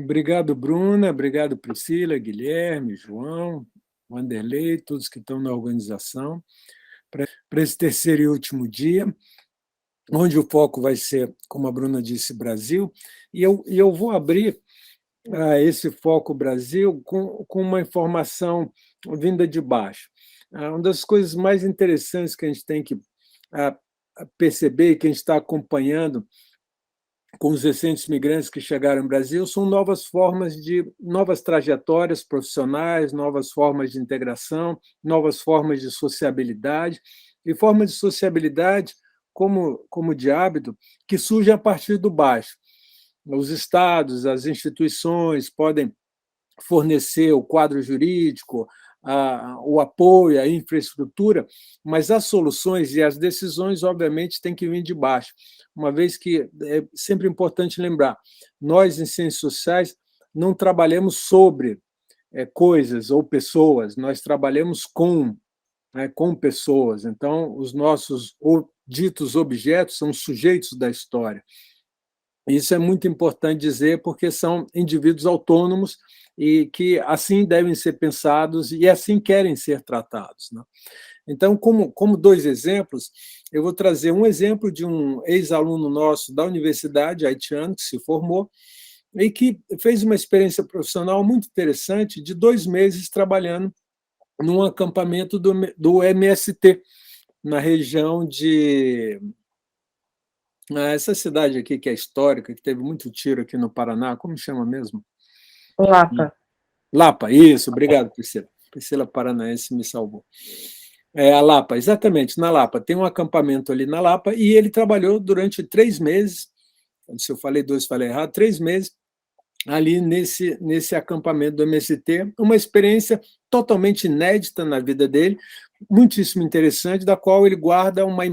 Obrigado, Bruna, obrigado, Priscila, Guilherme, João, Wanderlei, todos que estão na organização, para esse terceiro e último dia, onde o foco vai ser, como a Bruna disse, Brasil, e eu vou abrir esse foco Brasil com uma informação vinda de baixo. Uma das coisas mais interessantes que a gente tem que perceber, que a gente está acompanhando com os recentes migrantes que chegaram ao Brasil, são novas trajetórias profissionais, novas formas de integração, novas formas de sociabilidade, e formas de sociabilidade, como de hábito, que surgem a partir do baixo. Os estados, as instituições podem fornecer o quadro jurídico, o apoio, a infraestrutura, mas as soluções e as decisões, obviamente, têm que vir de baixo, uma vez que é sempre importante lembrar, nós, em ciências sociais, não trabalhamos sobre coisas ou pessoas, nós trabalhamos com pessoas. Então, os nossos ditos objetos são sujeitos da história. Isso é muito importante dizer, porque são indivíduos autônomos e que assim devem ser pensados e assim querem ser tratados, né? Então, como dois exemplos, eu vou trazer um exemplo de um ex-aluno nosso da universidade, haitiano, que se formou e que fez uma experiência profissional muito interessante de 2 meses trabalhando num acampamento do MST, na região de... essa cidade aqui, que é histórica, que teve muito tiro aqui no Paraná, como chama mesmo? Lapa. Lapa, isso, obrigado, Priscila. Priscila Paranaense me salvou. A Lapa, exatamente, na Lapa. Tem um acampamento ali na Lapa e ele trabalhou durante 3 meses, se eu falei 2, falei errado, 3 meses, ali nesse acampamento do MST, uma experiência totalmente inédita na vida dele, muitíssimo interessante, da qual ele guarda uma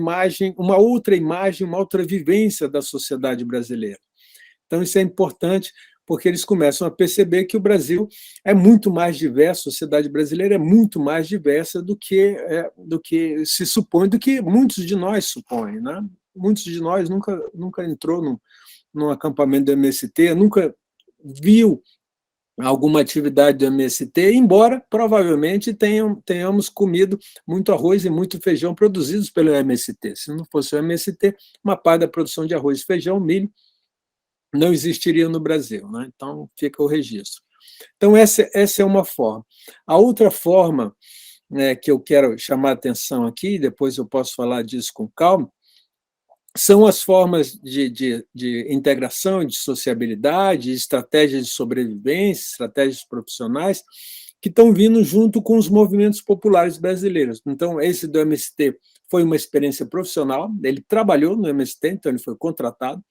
outra imagem, uma outra vivência da sociedade brasileira. Então, isso é importante, porque eles começam a perceber que o Brasil é muito mais diverso, a sociedade brasileira é muito mais diversa do que se supõe, do que muitos de nós supõem, né? Muitos de nós nunca entrou num acampamento do MST, nunca viu alguma atividade do MST, embora provavelmente tenhamos comido muito arroz e muito feijão produzidos pelo MST. Se não fosse o MST, uma parte da produção de arroz, feijão, milho não existiria no Brasil, né? Então, fica o registro. Então, essa é uma forma. A outra forma, né, que eu quero chamar a atenção aqui, depois eu posso falar disso com calma, são as formas de integração, de sociabilidade, estratégias de sobrevivência, estratégias profissionais, que estão vindo junto com os movimentos populares brasileiros. Então, esse do MST foi uma experiência profissional, ele trabalhou no MST, então ele foi contratado.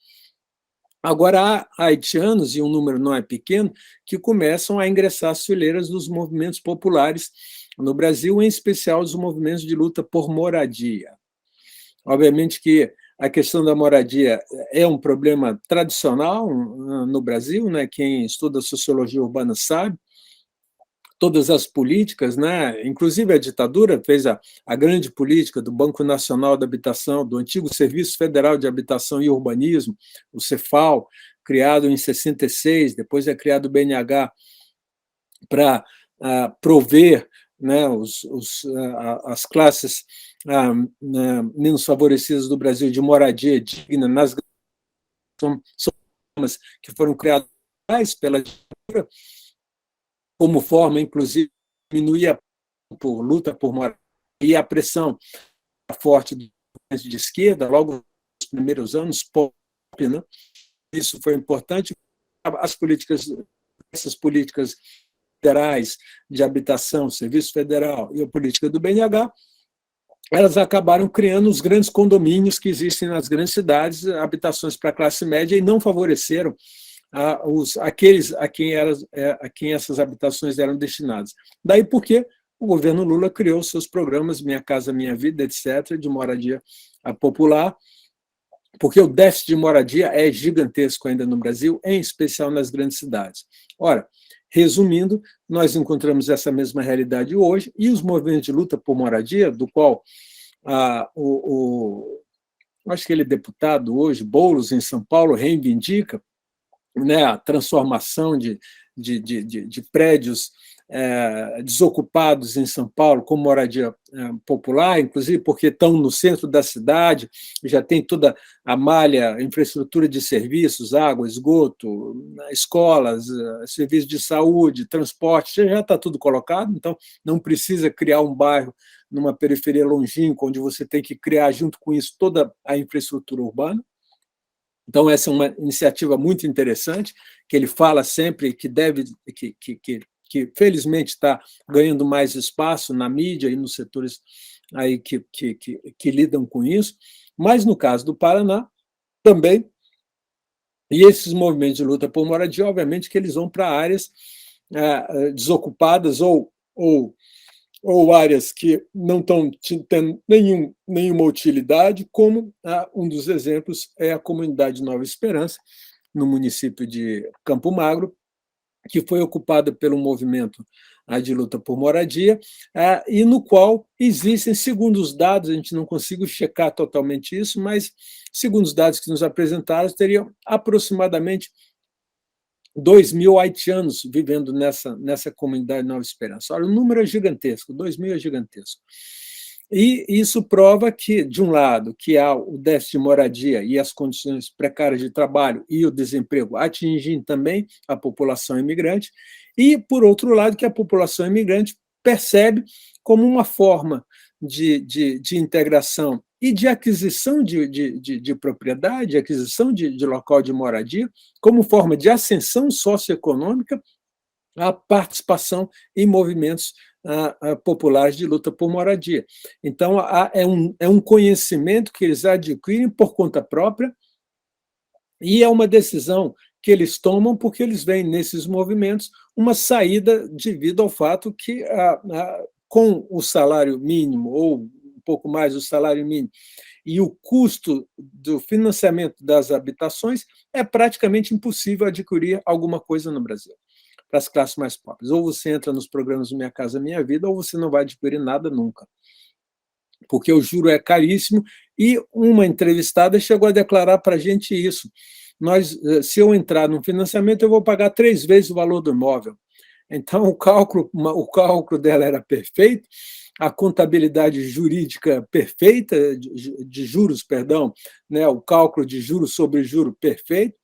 Agora, há haitianos, e um número não é pequeno, que começam a ingressar às fileiras dos movimentos populares no Brasil, em especial os movimentos de luta por moradia. Obviamente que a questão da moradia é um problema tradicional no Brasil, né? Quem estuda sociologia urbana sabe. Todas as políticas, né? Inclusive a ditadura fez a grande política do Banco Nacional da Habitação, do antigo Serviço Federal de Habitação e Urbanismo, o Cefal, criado em 66, depois é criado o BNH para prover, né, as classes menos favorecidas do Brasil de moradia digna nas zonas que foram criadas pela ditadura, como forma, inclusive, de diminuir a luta por moradia e a pressão forte de esquerda, logo nos primeiros anos, né? Isso foi importante. Essas políticas federais de habitação, Serviço Federal e a política do BNH, elas acabaram criando os grandes condomínios que existem nas grandes cidades, habitações para a classe média, e não favoreceram aqueles a quem essas habitações eram destinadas. Daí porque o governo Lula criou seus programas Minha Casa Minha Vida, etc., de moradia popular, porque o déficit de moradia é gigantesco ainda no Brasil, em especial nas grandes cidades. Ora, resumindo, nós encontramos essa mesma realidade hoje, e os movimentos de luta por moradia, do qual acho que ele é deputado hoje, Boulos, em São Paulo, reivindica, né, a transformação de prédios desocupados em São Paulo com moradia popular, inclusive porque estão no centro da cidade, já tem toda a malha, infraestrutura de serviços, água, esgoto, escolas, serviços de saúde, transporte, já está tudo colocado, então não precisa criar um bairro numa periferia longínqua, onde você tem que criar, junto com isso, toda a infraestrutura urbana. Então, essa é uma iniciativa muito interessante, que ele fala sempre que deve, que felizmente está ganhando mais espaço na mídia e nos setores aí que lidam com isso. Mas, no caso do Paraná, também, e esses movimentos de luta por moradia, obviamente que eles vão para áreas desocupadas ou áreas que não estão tendo nenhuma utilidade, como um dos exemplos é a comunidade Nova Esperança, no município de Campo Magro, que foi ocupada pelo movimento de luta por moradia, e no qual existem, segundo os dados, a gente não conseguiu checar totalmente isso, mas, segundo os dados que nos apresentaram, teriam aproximadamente 2.000 haitianos vivendo nessa comunidade Nova Esperança. Olha, o número é gigantesco, 2.000 é gigantesco. E isso prova que, de um lado, que há o déficit de moradia e as condições precárias de trabalho e o desemprego atingindo também a população imigrante, e, por outro lado, que a população imigrante percebe como uma forma de integração e de aquisição de propriedade, aquisição de local de moradia, como forma de ascensão socioeconômica, a participação em movimentos populares de luta por moradia. Então, é um conhecimento que eles adquirem por conta própria e é uma decisão que eles tomam porque eles veem nesses movimentos uma saída devido ao fato que, com o salário mínimo, ou um pouco mais do salário mínimo, e o custo do financiamento das habitações, é praticamente impossível adquirir alguma coisa no Brasil, para as classes mais pobres. Ou você entra nos programas Minha Casa Minha Vida, ou você não vai adquirir nada nunca, porque o juro é caríssimo, e uma entrevistada chegou a declarar para a gente isso. Se eu entrar no financiamento, eu vou pagar 3 vezes o valor do imóvel. Então, o cálculo dela era perfeito, a contabilidade jurídica perfeita, de juros, perdão, né, o cálculo de juros sobre juro perfeito,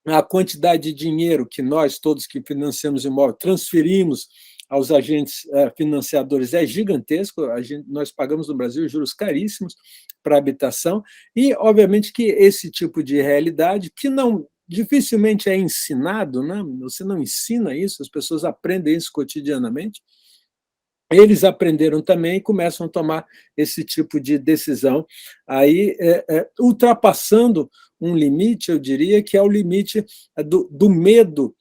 a quantidade de dinheiro que nós, todos que financiamos imóvel, transferimos aos agentes financiadores é gigantesco. Nós pagamos no Brasil juros caríssimos para habitação, e, obviamente, que esse tipo de realidade, que não dificilmente é ensinado, né? Você não ensina isso, as pessoas aprendem isso cotidianamente, eles aprenderam também e começam a tomar esse tipo de decisão, aí ultrapassando um limite, eu diria, que é o limite do medo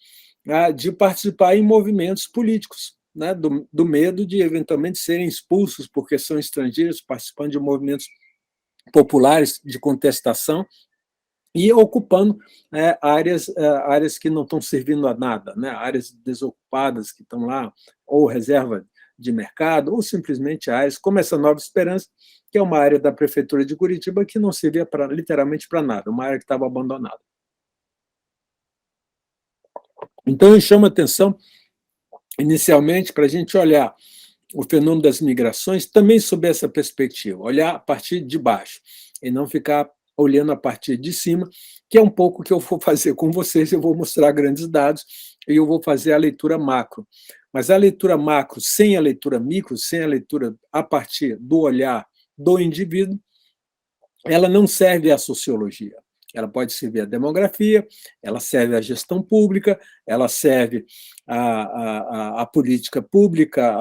de participar em movimentos políticos, né? Do medo de, eventualmente, serem expulsos porque são estrangeiros, participando de movimentos populares de contestação e ocupando áreas que não estão servindo a nada, né? Áreas desocupadas que estão lá, ou reserva de mercado, ou simplesmente áreas como essa Nova Esperança, que é uma área da Prefeitura de Curitiba que não servia literalmente para nada, uma área que estava abandonada. Então, eu chamo a atenção, inicialmente, para a gente olhar o fenômeno das migrações também sob essa perspectiva, olhar a partir de baixo, e não ficar olhando a partir de cima, que é um pouco o que eu vou fazer com vocês. Eu vou mostrar grandes dados e eu vou fazer a leitura macro. Mas a leitura macro, sem a leitura micro, sem a leitura a partir do olhar do indivíduo, ela não serve à sociologia. Ela pode servir à demografia, ela serve à gestão pública, ela serve à política pública,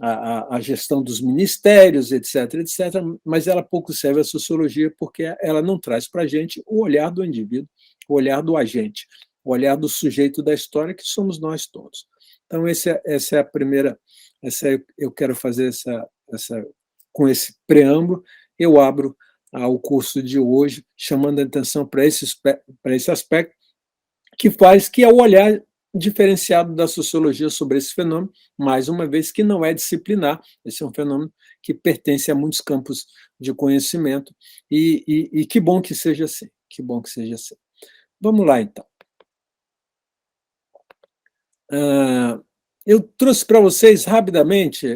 à gestão dos ministérios, etc., mas ela pouco serve à sociologia, porque ela não traz para a gente o olhar do indivíduo, o olhar do agente, o olhar do sujeito da história, que somos nós todos. Então, essa é a primeira, eu quero fazer com esse preâmbulo, eu abro o curso de hoje, chamando a atenção para esse aspecto, que é o olhar diferenciado da sociologia sobre esse fenômeno, mais uma vez que não é disciplinar, esse é um fenômeno que pertence a muitos campos de conhecimento, e que bom que seja assim, que bom que seja assim. Vamos lá, então. Eu trouxe para vocês rapidamente,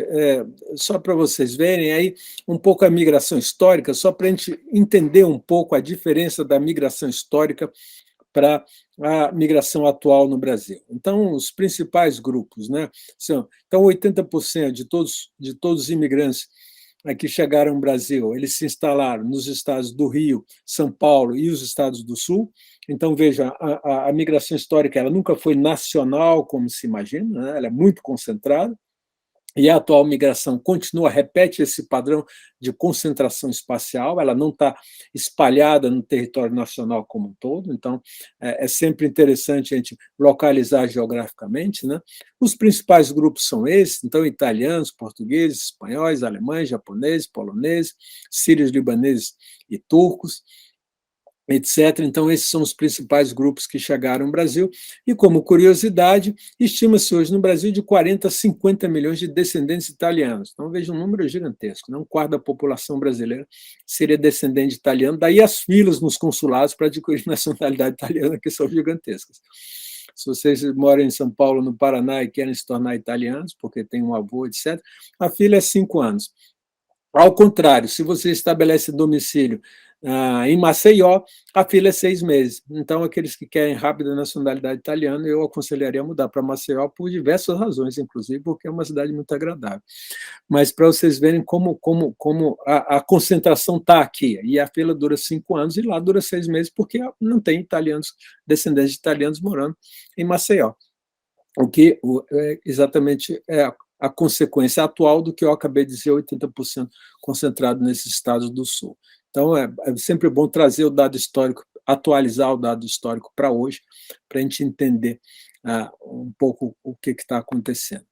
só para vocês verem aí um pouco a migração histórica, só para a gente entender um pouco a diferença da migração histórica para a migração atual no Brasil. Então, os principais grupos, né, então 80% de todos os imigrantes que chegaram ao Brasil, eles se instalaram nos estados do Rio, São Paulo e os estados do Sul. Então, veja, a migração histórica ela nunca foi nacional, como se imagina, né? Ela é muito concentrada, e a atual migração repete esse padrão de concentração espacial, ela não está espalhada no território nacional como um todo, então é sempre interessante a gente localizar geograficamente, né? Os principais grupos são esses, então, italianos, portugueses, espanhóis, alemães, japoneses, poloneses, sírios, libaneses e turcos, etc. Então, esses são os principais grupos que chegaram ao Brasil. E, como curiosidade, estima-se hoje no Brasil de 40 a 50 milhões de descendentes italianos. Então, veja um número gigantesco. Um quarto da população brasileira seria descendente italiano. Daí as filas nos consulados para adquirir nacionalidade italiana, que são gigantescas. Se vocês moram em São Paulo, no Paraná, e querem se tornar italianos, porque tem um avô, etc., a fila é 5 anos. Ao contrário, se você estabelece domicílio em Maceió, a fila é 6 meses. Então, aqueles que querem rápida nacionalidade italiana, eu aconselharia mudar para Maceió por diversas razões, inclusive porque é uma cidade muito agradável. Mas para vocês verem como a concentração está aqui. E a fila dura 5 anos e lá dura 6 meses, porque não tem italianos, descendentes de italianos morando em Maceió. O que exatamente é a consequência atual do que eu acabei de dizer, 80% concentrado nesses estados do Sul. Então, é sempre bom trazer o dado histórico, atualizar o dado histórico para hoje, para a gente entender um pouco o que está acontecendo.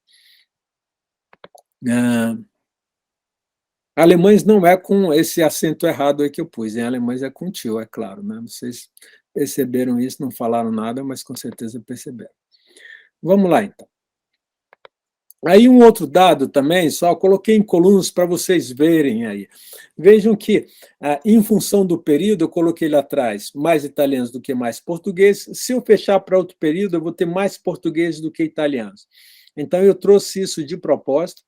Alemães não é com esse acento errado aí que eu pus, em alemães é com tio, é claro, né? Vocês perceberam isso, não falaram nada, mas com certeza perceberam. Vamos lá, então. Aí um outro dado também, só coloquei em colunas para vocês verem aí. Vejam que, em função do período, eu coloquei lá atrás mais italianos do que mais portugueses. Se eu fechar para outro período, eu vou ter mais portugueses do que italianos. Então, eu trouxe isso de propósito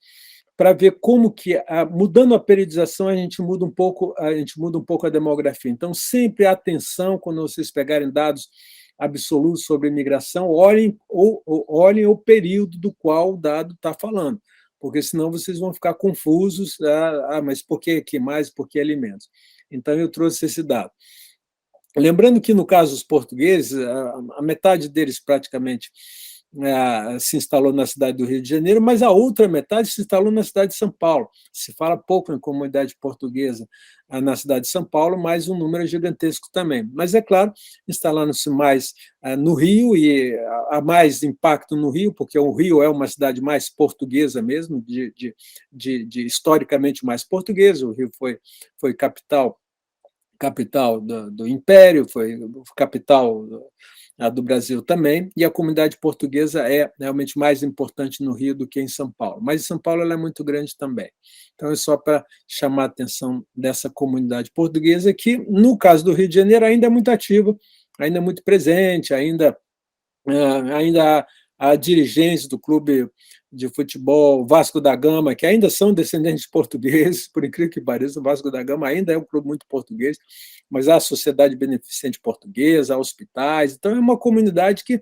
para ver como que, mudando a periodização, a gente muda um pouco a demografia. Então, sempre atenção quando vocês pegarem dados absolutos sobre imigração, olhem o período do qual o dado está falando, porque senão vocês vão ficar confusos, mas por que aqui mais, por que alimentos? Então, eu trouxe esse dado. Lembrando que, no caso dos portugueses, a metade deles praticamente se instalou na cidade do Rio de Janeiro, mas a outra metade se instalou na cidade de São Paulo. Se fala pouco em comunidade portuguesa na cidade de São Paulo, mas um número gigantesco também. Mas, é claro, instalando-se mais no Rio, e há mais impacto no Rio, porque o Rio é uma cidade mais portuguesa mesmo, de historicamente mais portuguesa. O Rio foi capital do Império, foi capital do Brasil também, e a comunidade portuguesa é realmente mais importante no Rio do que em São Paulo. Mas em São Paulo ela é muito grande também. Então, é só para chamar a atenção dessa comunidade portuguesa, que, no caso do Rio de Janeiro, ainda é muito ativa, ainda é muito presente, ainda há dirigentes do clube de futebol Vasco da Gama, que ainda são descendentes portugueses, por incrível que pareça, o Vasco da Gama ainda é um clube muito português, mas há a Sociedade Beneficente Portuguesa, há hospitais, então é uma comunidade que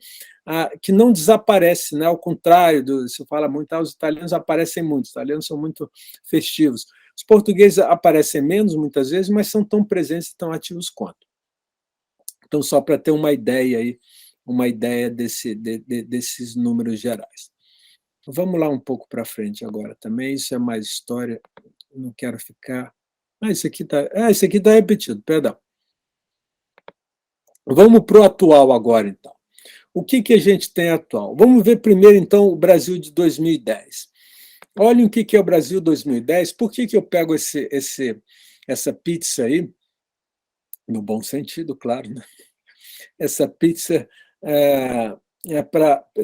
não desaparece, né? Ao contrário, se fala muito, os italianos aparecem muito, os italianos são muito festivos. Os portugueses aparecem menos, muitas vezes, mas são tão presentes e tão ativos quanto. Então, só para ter uma ideia aí, desses números gerais. Vamos lá um pouco para frente agora também, isso é mais história, não quero ficar... isso aqui está repetido, perdão. Vamos para o atual agora, então. O que a gente tem atual? Vamos ver primeiro, então, o Brasil de 2010. Olhem o que é o Brasil 2010. Por que eu pego essa pizza aí, no bom sentido, claro, né? Essa pizza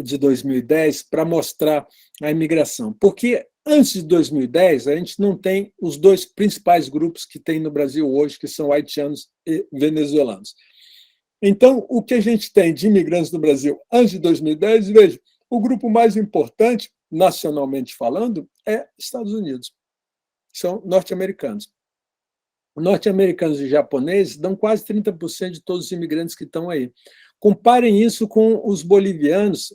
de 2010 para mostrar a imigração. Porque antes de 2010, a gente não tem os dois principais grupos que tem no Brasil hoje, que são haitianos e venezuelanos. Então, o que a gente tem de imigrantes no Brasil antes de 2010, veja, o grupo mais importante, nacionalmente falando, é Estados Unidos. São norte-americanos. Norte-americanos e japoneses dão quase 30% de todos os imigrantes que estão aí. Comparem isso com os bolivianos,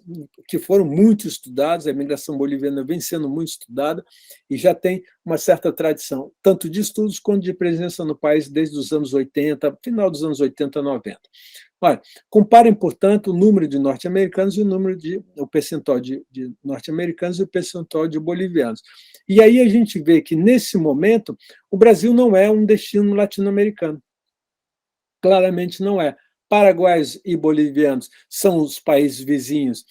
que foram muito estudados, a imigração boliviana vem sendo muito estudada e já tem uma certa tradição, tanto de estudos quanto de presença no país desde os anos 80, final dos anos 80, 90. Olha, comparem, portanto, o número de norte-americanos e o percentual de norte-americanos e o percentual de bolivianos. E aí a gente vê que, nesse momento, o Brasil não é um destino latino-americano. Claramente não é. Paraguaios e bolivianos são os países vizinhos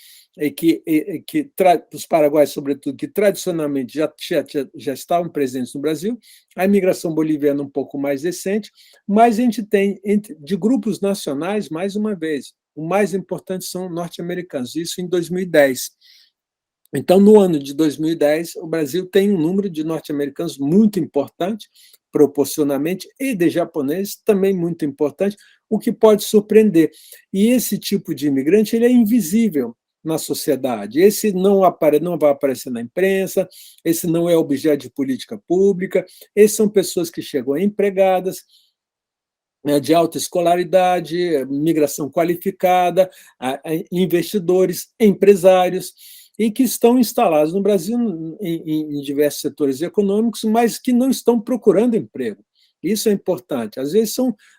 os paraguaios, sobretudo, que tradicionalmente já estavam presentes no Brasil, a imigração boliviana um pouco mais recente, mas a gente tem, de grupos nacionais, mais uma vez, o mais importante são norte-americanos, isso em 2010. Então, no ano de 2010, o Brasil tem um número de norte-americanos muito importante, proporcionalmente, e de japoneses também muito importante, o que pode surpreender. E esse tipo de imigrante ele é invisível na sociedade. Esse não vai aparecer na imprensa, esse não é objeto de política pública, esses são pessoas que chegam empregadas, de alta escolaridade, migração qualificada, investidores, empresários, e que estão instalados no Brasil em diversos setores econômicos, mas que não estão procurando emprego. Isso é importante. Às vezes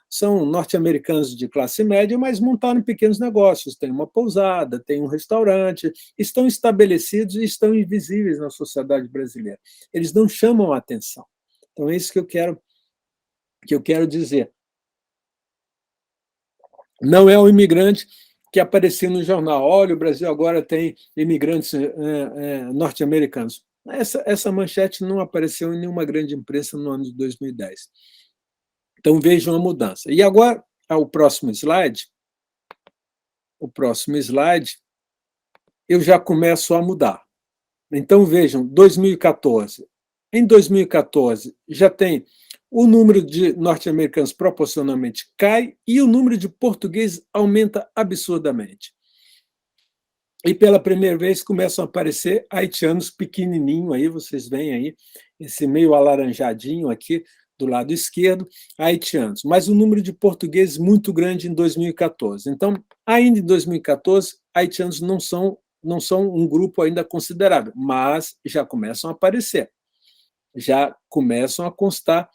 são norte-americanos de classe média, mas montaram pequenos negócios, tem uma pousada, tem um restaurante, estão estabelecidos e estão invisíveis na sociedade brasileira. Eles não chamam a atenção. Então, é isso que eu quero dizer. Não é o imigrante que aparecia no jornal. Olha, o Brasil agora tem imigrantes norte-americanos. Essa manchete não apareceu em nenhuma grande imprensa no ano de 2010. Então, vejam a mudança. E agora, o próximo slide. O próximo slide, eu já começo a mudar. Então, vejam, 2014. Em 2014, já tem o número de norte-americanos proporcionalmente cai e o número de portugueses aumenta absurdamente. E pela primeira vez começam a aparecer haitianos pequenininho, aí vocês veem aí esse meio alaranjadinho aqui do lado esquerdo, haitianos. Mas o número de portugueses muito grande em 2014. Então, ainda em 2014, haitianos não são um grupo ainda considerável, mas já começam a aparecer, já começam a constar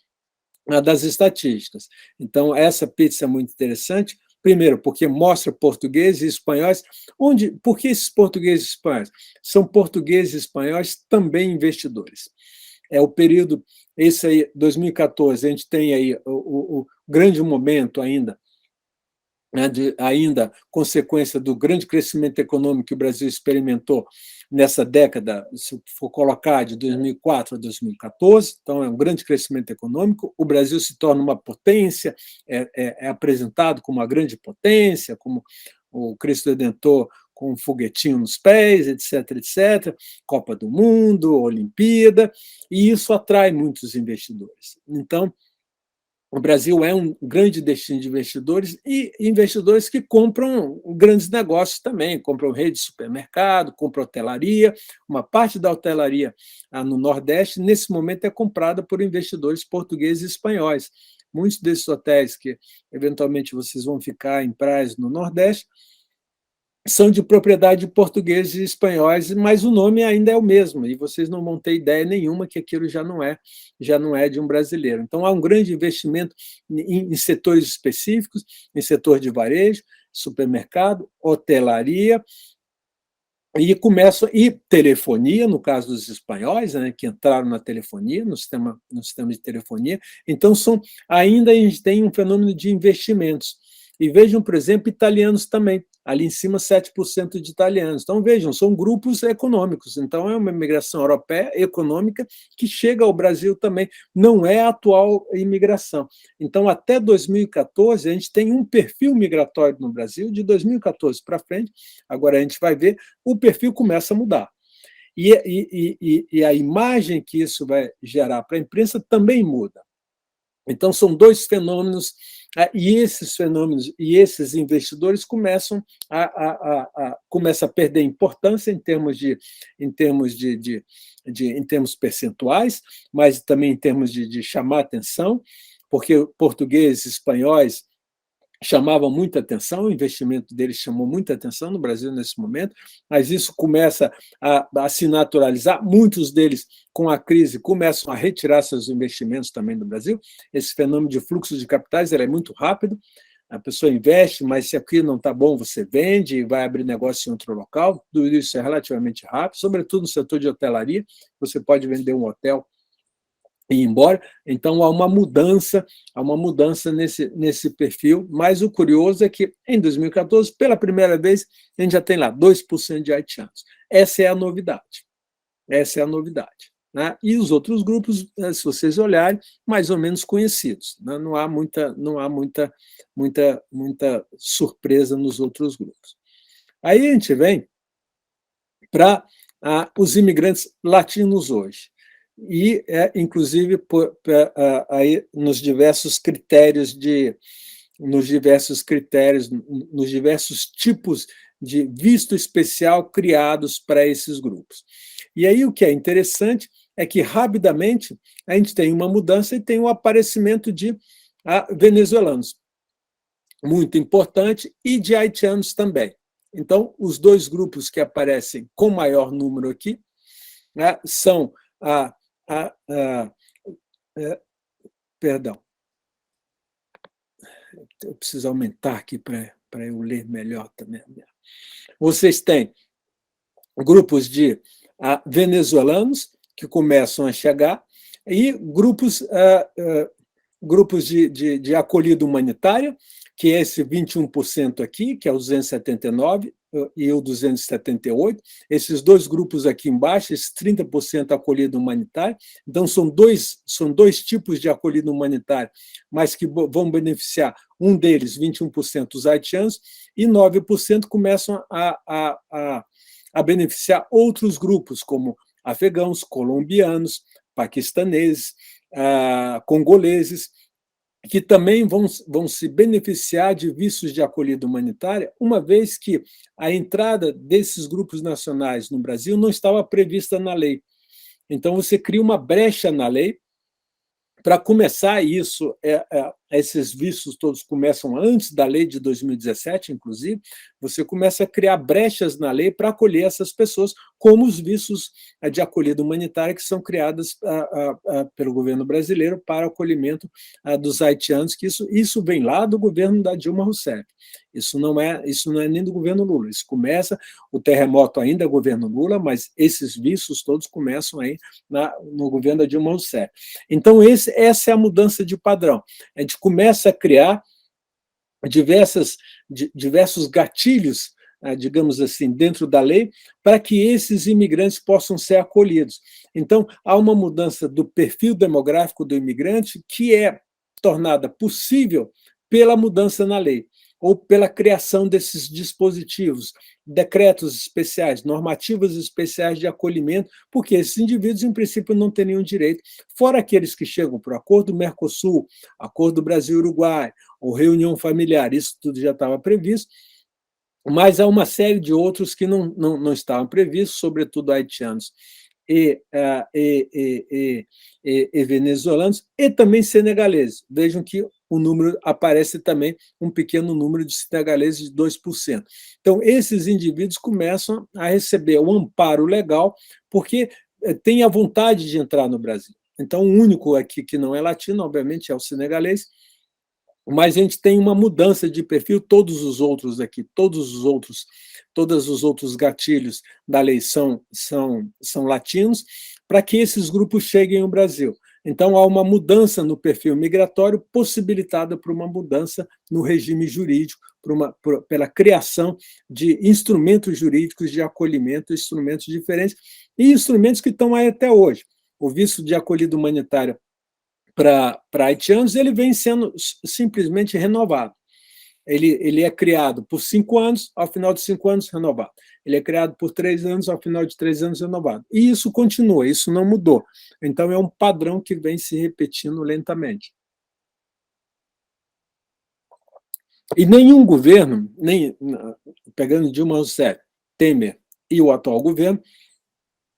das estatísticas. Então, essa pizza é muito interessante, primeiro, porque mostra portugueses e espanhóis. Por que esses portugueses e espanhóis? São portugueses e espanhóis também investidores. É o período, esse aí, 2014, a gente tem aí o grande momento ainda, ainda consequência do grande crescimento econômico que o Brasil experimentou nessa década, se for colocar de 2004 a 2014, então é um grande crescimento econômico, o Brasil se torna uma potência, é apresentado como uma grande potência, como o Cristo Redentor com um foguetinho nos pés, etc., etc., Copa do Mundo, Olimpíada, e isso atrai muitos investidores. Então, o Brasil é um grande destino de investidores e investidores que compram grandes negócios também, compram rede de supermercado, compram hotelaria. Uma parte da hotelaria no Nordeste, nesse momento, é comprada por investidores portugueses e espanhóis. Muitos desses hotéis que, eventualmente, vocês vão ficar em praias no Nordeste, são de propriedade de portugueses e espanhóis, mas o nome ainda é o mesmo, e vocês não vão ter ideia nenhuma que aquilo já não é de um brasileiro. Então, há um grande investimento em setores específicos, em setor de varejo, supermercado, hotelaria, e telefonia, no caso dos espanhóis, né, que entraram na telefonia, no sistema de telefonia. Então, ainda a gente tem um fenômeno de investimentos. E vejam, por exemplo, italianos também, ali em cima 7% de italianos. Então, vejam, são grupos econômicos. Então, é uma imigração europeia econômica que chega ao Brasil também. Não é a atual imigração. Então, até 2014, a gente tem um perfil migratório no Brasil, de 2014 para frente, agora a gente vai ver, o perfil começa a mudar. E a imagem que isso vai gerar para a imprensa também muda. Então, são dois fenômenos, e esses fenômenos e esses investidores começam a perder importância em termos percentuais, mas também em termos de chamar atenção, porque portugueses, espanhóis chamavam muita atenção, o investimento deles chamou muita atenção no Brasil nesse momento, mas isso começa a se naturalizar, muitos deles, com a crise, começam a retirar seus investimentos também do Brasil. Esse fenômeno de fluxo de capitais ele é muito rápido, a pessoa investe, mas se aqui não está bom, você vende e vai abrir negócio em outro local, tudo isso é relativamente rápido, sobretudo no setor de hotelaria, você pode vender um hotel e ir embora. Então, há uma mudança nesse perfil, mas o curioso é que, em 2014, pela primeira vez, a gente já tem lá 2% de haitianos. Essa é a novidade. Né? E os outros grupos, se vocês olharem, mais ou menos conhecidos. Né? Não há muita surpresa nos outros grupos. Aí a gente vem para os imigrantes latinos hoje. E, inclusive, aí, nos diversos tipos de visto especial criados para esses grupos. E aí o que é interessante é que, rapidamente, a gente tem uma mudança e tem o aparecimento de venezuelanos, muito importante, e de haitianos também. Então, os dois grupos que aparecem com maior número aqui, né, são perdão, eu preciso aumentar aqui para eu ler melhor também. Vocês têm grupos de venezuelanos que começam a chegar e grupos de acolhida humanitária, que é esse 21% aqui, que é o 279 e o 278, esses dois grupos aqui embaixo, esses 30% acolhida humanitária. Então, são dois tipos de acolhida humanitária, mas que vão beneficiar, um deles, 21%, os haitianos, e 9% começam a beneficiar outros grupos, como afegãos, colombianos, paquistaneses, congoleses, que também vão se beneficiar de vistos de acolhida humanitária, uma vez que a entrada desses grupos nacionais no Brasil não estava prevista na lei. Então, você cria uma brecha na lei para começar isso. Esses vistos todos começam antes da lei de 2017, inclusive, você começa a criar brechas na lei para acolher essas pessoas, como os vistos de acolhida humanitária que são criados pelo governo brasileiro para o acolhimento dos haitianos, que isso vem lá do governo da Dilma Rousseff. Isso não é nem do governo Lula. Isso começa, o terremoto ainda é governo Lula, mas esses vistos todos começam aí no governo da Dilma Rousseff. Então, essa é a mudança de padrão. A gente começa a criar diversos gatilhos, digamos assim, dentro da lei, para que esses imigrantes possam ser acolhidos. Então, há uma mudança do perfil demográfico do imigrante que é tornada possível pela mudança na lei, ou pela criação desses dispositivos, decretos especiais, normativas especiais de acolhimento, porque esses indivíduos, em princípio, não têm nenhum direito, fora aqueles que chegam para o Acordo do Mercosul, Acordo Brasil-Uruguai, ou reunião familiar, isso tudo já estava previsto, mas há uma série de outros que não estavam previstos, sobretudo haitianos e venezuelanos, e também senegaleses. Vejam que o número aparece também, um pequeno número de senegaleses de 2%. Então, esses indivíduos começam a receber o amparo legal, porque têm a vontade de entrar no Brasil. Então, o único aqui que não é latino, obviamente, é o senegalês, mas a gente tem uma mudança de perfil, todos os outros gatilhos da lei são latinos, para que esses grupos cheguem ao Brasil. Então, há uma mudança no perfil migratório possibilitada por uma mudança no regime jurídico, pela criação de instrumentos jurídicos de acolhimento, instrumentos diferentes, e instrumentos que estão aí até hoje. O visto de acolhida humanitária para haitianos, ele vem sendo simplesmente renovado. Ele é criado por 5 anos, ao final de 5 anos, renovado. Ele é criado por 3 anos, ao final de 3 anos, renovado. E isso continua, isso não mudou. Então, é um padrão que vem se repetindo lentamente. E nenhum governo, pegando Dilma Rousseff, Temer e o atual governo,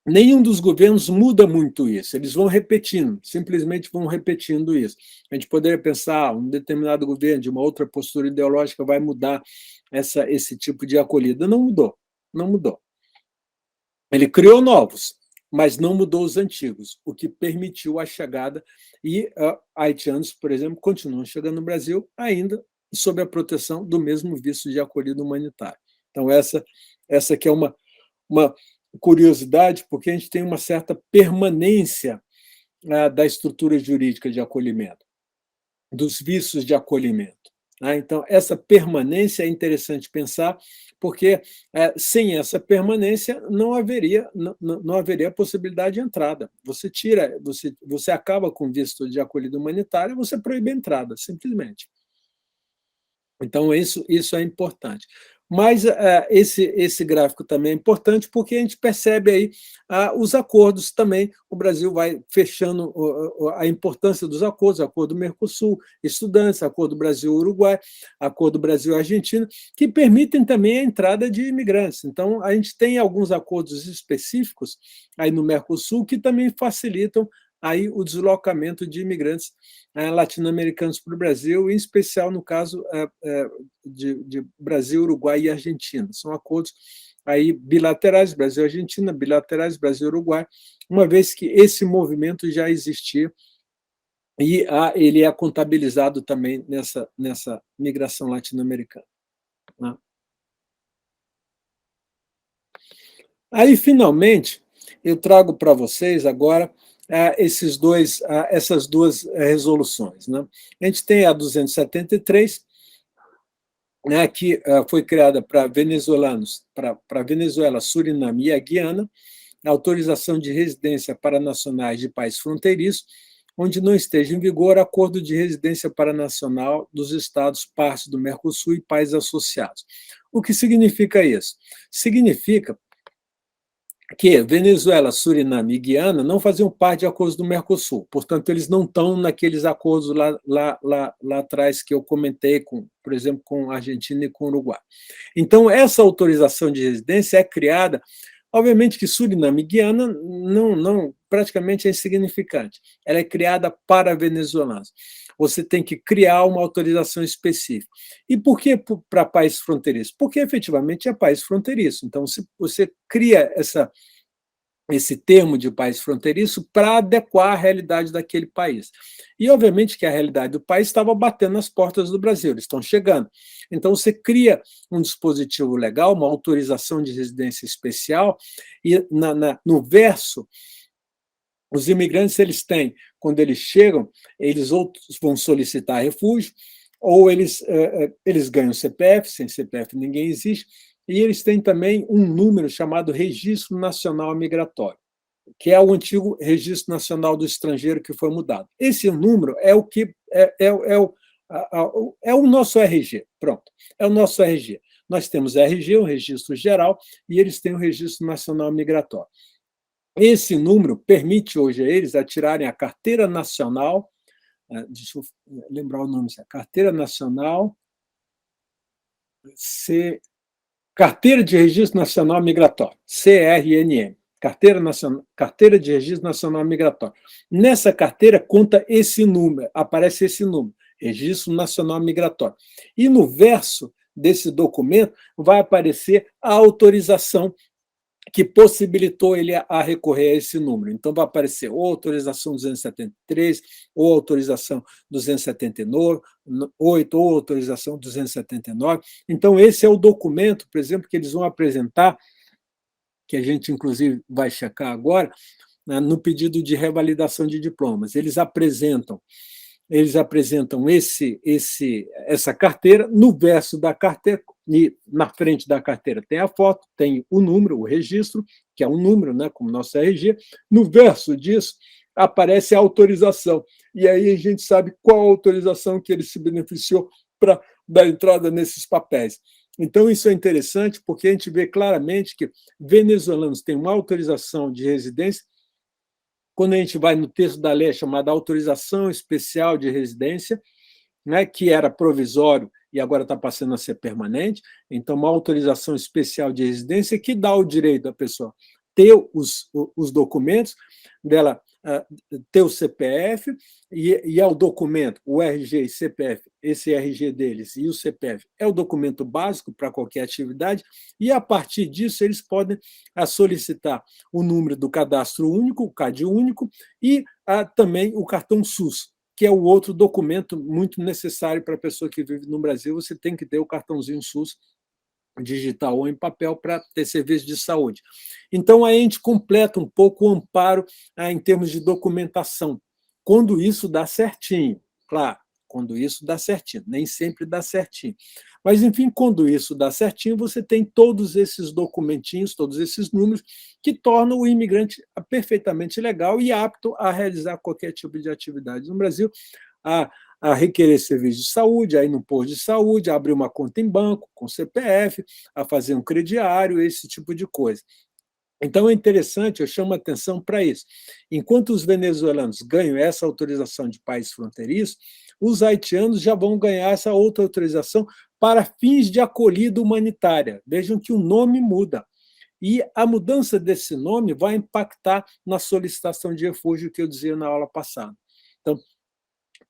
nenhum dos governos muda muito isso, eles vão repetindo, simplesmente vão repetindo isso. A gente poderia pensar, um determinado governo de uma outra postura ideológica vai mudar esse tipo de acolhida. Não mudou, não mudou. Ele criou novos, mas não mudou os antigos, o que permitiu a chegada, e haitianos, por exemplo, continuam chegando no Brasil ainda sob a proteção do mesmo visto de acolhida humanitária. Então, essa que é uma curiosidade, porque a gente tem uma certa permanência da estrutura jurídica de acolhimento, dos vistos de acolhimento. Então, essa permanência é interessante pensar, porque sem essa permanência não haveria possibilidade de entrada. Você acaba com o visto de acolhida humanitária, você proíbe a entrada, simplesmente. Então, isso é importante. Mas esse gráfico também é importante porque a gente percebe aí os acordos também. O Brasil vai fechando a importância dos acordos, acordo do Mercosul, estudantes, acordo Brasil-Uruguai, acordo Brasil-Argentina, que permitem também a entrada de imigrantes. Então, a gente tem alguns acordos específicos aí no Mercosul que também facilitam aí o deslocamento de imigrantes latino-americanos para o Brasil, em especial no caso de Brasil, Uruguai e Argentina. São acordos aí bilaterais, Brasil-Argentina, bilaterais, Brasil-Uruguai, uma vez que esse movimento já existia e ele é contabilizado também nessa migração latino-americana. Né? Aí, finalmente, eu trago para vocês agora essas duas resoluções. Né? A gente tem a 273, né, que foi criada para venezuelanos, para Venezuela, Suriname e a Guiana, a autorização de residência para nacionais de país fronteiriço, onde não esteja em vigor acordo de residência paranacional dos estados partes do Mercosul e países associados. O que significa isso? Significa que Venezuela, Suriname e Guiana não faziam parte de acordos do Mercosul, portanto, eles não estão naqueles acordos lá atrás que eu comentei, por exemplo, com a Argentina e com o Uruguai. Então, essa autorização de residência é criada, obviamente que Suriname e Guiana praticamente é insignificante, ela é criada para venezuelanos. Você tem que criar uma autorização específica. E por que para país fronteiriço? Porque efetivamente é país fronteiriço. Então, você cria esse termo de país fronteiriço para adequar à realidade daquele país. E, obviamente, que a realidade do país estava batendo nas portas do Brasil, eles estão chegando. Então, você cria um dispositivo legal, uma autorização de residência especial, e no verso, os imigrantes, eles têm, quando eles chegam, eles ou vão solicitar refúgio, ou eles ganham CPF, sem CPF ninguém existe, e eles têm também um número chamado Registro Nacional Migratório, que é o antigo Registro Nacional do Estrangeiro que foi mudado. Esse número é o que é o nosso RG, pronto, é o nosso RG. Nós temos RG, o Registro Geral, e eles têm o Registro Nacional Migratório. Esse número permite hoje a eles tirarem a carteira nacional, deixa eu lembrar o nome, a carteira nacional, Carteira de Registro Nacional Migratório, CRNM, Carteira de Registro Nacional Migratório. Nessa carteira conta esse número, aparece esse número, Registro Nacional Migratório. E no verso desse documento vai aparecer a autorização que possibilitou ele a recorrer a esse número. Então, vai aparecer ou autorização 273, ou autorização 278, ou autorização 279. Então, esse é o documento, por exemplo, que eles vão apresentar, que a gente, inclusive, vai checar agora, né, no pedido de revalidação de diplomas. Eles apresentam essa carteira, no verso da carteira, e na frente da carteira tem a foto, tem o número, o registro, que é um número, né, como nosso RG, no verso disso aparece a autorização, e aí a gente sabe qual autorização que ele se beneficiou para dar entrada nesses papéis. Então, isso é interessante, porque a gente vê claramente que venezuelanos têm uma autorização de residência. Quando a gente vai no texto da lei, é chamada autorização especial de residência, né, que era provisório e agora está passando a ser permanente. Então, uma autorização especial de residência que dá o direito da pessoa ter os documentos dela, ter o CPF e é o documento, o RG e CPF, esse RG deles e o CPF é o documento básico para qualquer atividade, e a partir disso eles podem solicitar o número do cadastro único, o CAD único, e também o cartão SUS, que é o outro documento muito necessário para a pessoa que vive no Brasil. Você tem que ter o cartãozinho SUS digital ou em papel para ter serviço de saúde. Então, aí a gente completa um pouco o amparo em termos de documentação, quando isso dá certinho, claro, quando isso dá certinho, nem sempre dá certinho. Mas, enfim, quando isso dá certinho, você tem todos esses documentinhos, todos esses números, que tornam o imigrante perfeitamente legal e apto a realizar qualquer tipo de atividade no Brasil, a requerer serviço de saúde, a ir no posto de saúde, a abrir uma conta em banco com CPF, a fazer um crediário, esse tipo de coisa. Então, é interessante, eu chamo a atenção para isso. Enquanto os venezuelanos ganham essa autorização de país fronteiriço, os haitianos já vão ganhar essa outra autorização para fins de acolhida humanitária. Vejam que o nome muda. E a mudança desse nome vai impactar na solicitação de refúgio que eu dizia na aula passada. Então,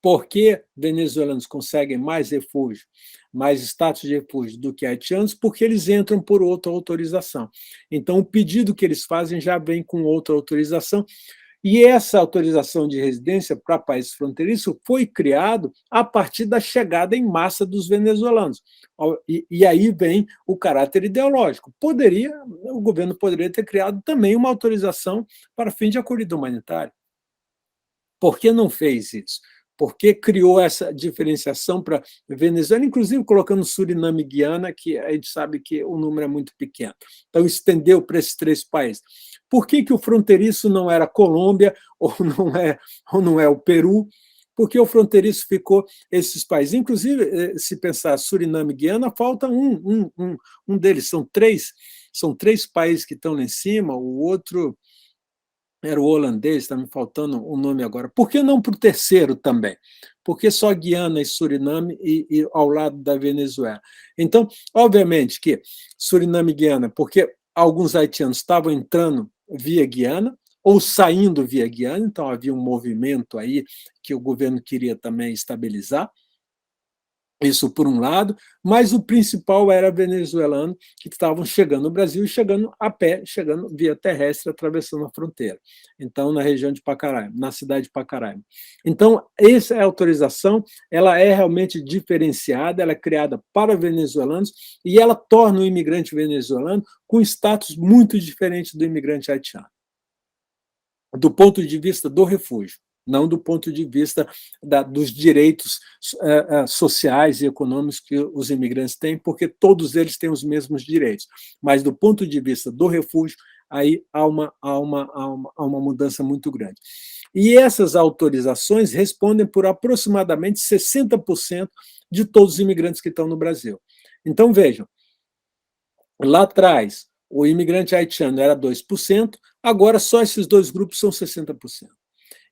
por que venezuelanos conseguem mais refúgio, mais status de refúgio do que haitianos? Porque eles entram por outra autorização. Então, o pedido que eles fazem já vem com outra autorização, e essa autorização de residência para países fronteiriços foi criado a partir da chegada em massa dos venezuelanos. E aí vem o caráter ideológico. O governo poderia ter criado também uma autorização para fim de acolhida humanitária. Por que não fez isso? Por que criou essa diferenciação para Venezuela, inclusive colocando Suriname e Guiana, que a gente sabe que o número é muito pequeno. Então, estendeu para esses três países. Por que o fronteiriço não era Colômbia ou não é o Peru? Porque o fronteiriço ficou esses países. Inclusive, se pensar Suriname e Guiana, falta um deles. São três países que estão lá em cima, o outro era o holandês, está me faltando o nome agora. Por que não para o terceiro também? Por que só Guiana e Suriname e ao lado da Venezuela? Então, obviamente que Suriname e Guiana, porque alguns haitianos estavam entrando via Guiana ou saindo via Guiana, então havia um movimento aí que o governo queria também estabilizar. Isso por um lado, mas o principal era venezuelano que estavam chegando no Brasil e chegando a pé, chegando via terrestre, atravessando a fronteira. Então, na região de Pacaraima, na cidade de Pacaraima. Então, essa autorização, ela é realmente diferenciada, ela é criada para venezuelanos e ela torna o imigrante venezuelano com status muito diferente do imigrante haitiano, do ponto de vista do refúgio, não do ponto de vista dos direitos sociais e econômicos que os imigrantes têm, porque todos eles têm os mesmos direitos. Mas, do ponto de vista do refúgio, aí há uma mudança muito grande. E essas autorizações respondem por aproximadamente 60% de todos os imigrantes que estão no Brasil. Então, vejam, lá atrás, o imigrante haitiano era 2%, agora só esses dois grupos são 60%.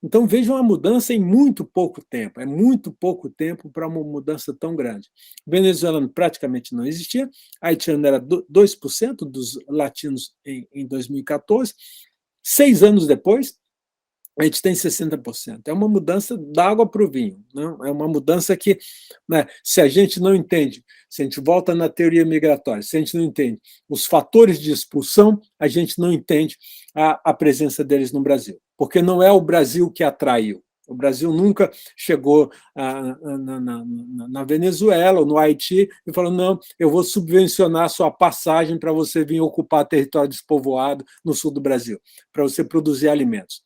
Então, vejam a mudança em muito pouco tempo. É muito pouco tempo para uma mudança tão grande. O venezuelano praticamente não existia, haitiano era 2% dos latinos em 2014. 6 anos depois, a gente tem 60%. É uma mudança da água para o vinho. Não? É uma mudança que, né, se a gente não entende, se a gente volta na teoria migratória, se a gente não entende os fatores de expulsão, a gente não entende a presença deles no Brasil. Porque não é o Brasil que atraiu, O Brasil nunca chegou na Venezuela ou no Haiti e falou: não, eu vou subvencionar a sua passagem para você vir ocupar território despovoado no sul do Brasil, para você produzir alimentos.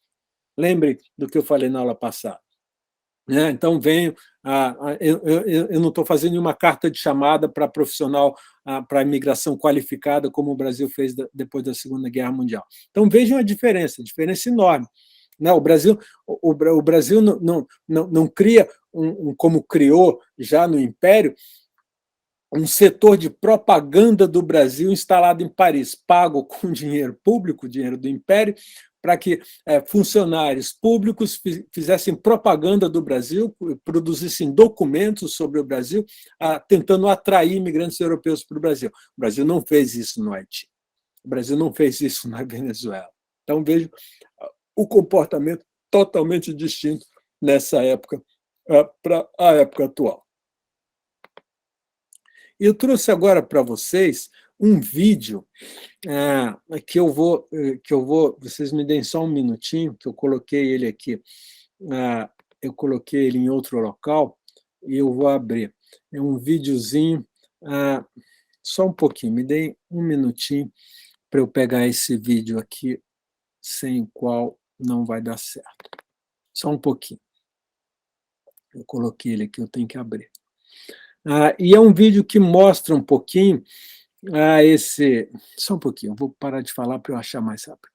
Lembre do que eu falei na aula passada. Então, venho. Eu não estou fazendo nenhuma carta de chamada para profissional, para a imigração qualificada, como o Brasil fez depois da Segunda Guerra Mundial. Então, vejam a diferença enorme. O Brasil não cria, como criou já no Império, um setor de propaganda do Brasil instalado em Paris, pago com dinheiro público, dinheiro do Império, para que funcionários públicos fizessem propaganda do Brasil, produzissem documentos sobre o Brasil, tentando atrair imigrantes europeus para o Brasil. O Brasil não fez isso no Haiti. O Brasil não fez isso na Venezuela. Então, vejo o comportamento totalmente distinto nessa época para a época atual. Eu trouxe agora para vocês um vídeo que eu vou. Vocês me deem só um minutinho, que eu coloquei ele aqui. Eu coloquei ele em outro local e eu vou abrir. É um videozinho, só um pouquinho, me deem um minutinho para eu pegar esse vídeo aqui, sem o qual não vai dar certo. Só um pouquinho. Eu coloquei ele aqui, eu tenho que abrir. E é um vídeo que mostra um pouquinho esse... Só um pouquinho, eu vou parar de falar para eu achar mais rápido.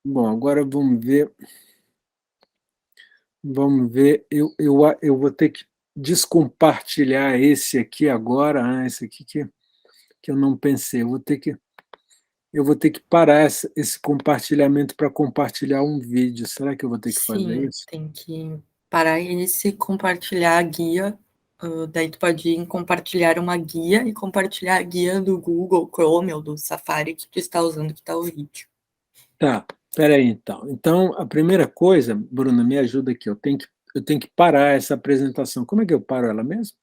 Bom, agora vamos ver. Vamos ver. Eu vou ter que descompartilhar esse aqui agora, esse aqui que eu não pensei. Eu vou ter que parar esse compartilhamento para compartilhar um vídeo. Será que eu vou ter que fazer isso? Sim, tem que parar esse compartilhar a guia. Daí tu pode ir em compartilhar uma guia e compartilhar a guia do Google Chrome ou do Safari que tu está usando, que está o vídeo. Tá, espera aí então. Então, a primeira coisa, Bruna, me ajuda aqui. Eu tenho que parar essa apresentação. Como é que eu paro ela mesmo?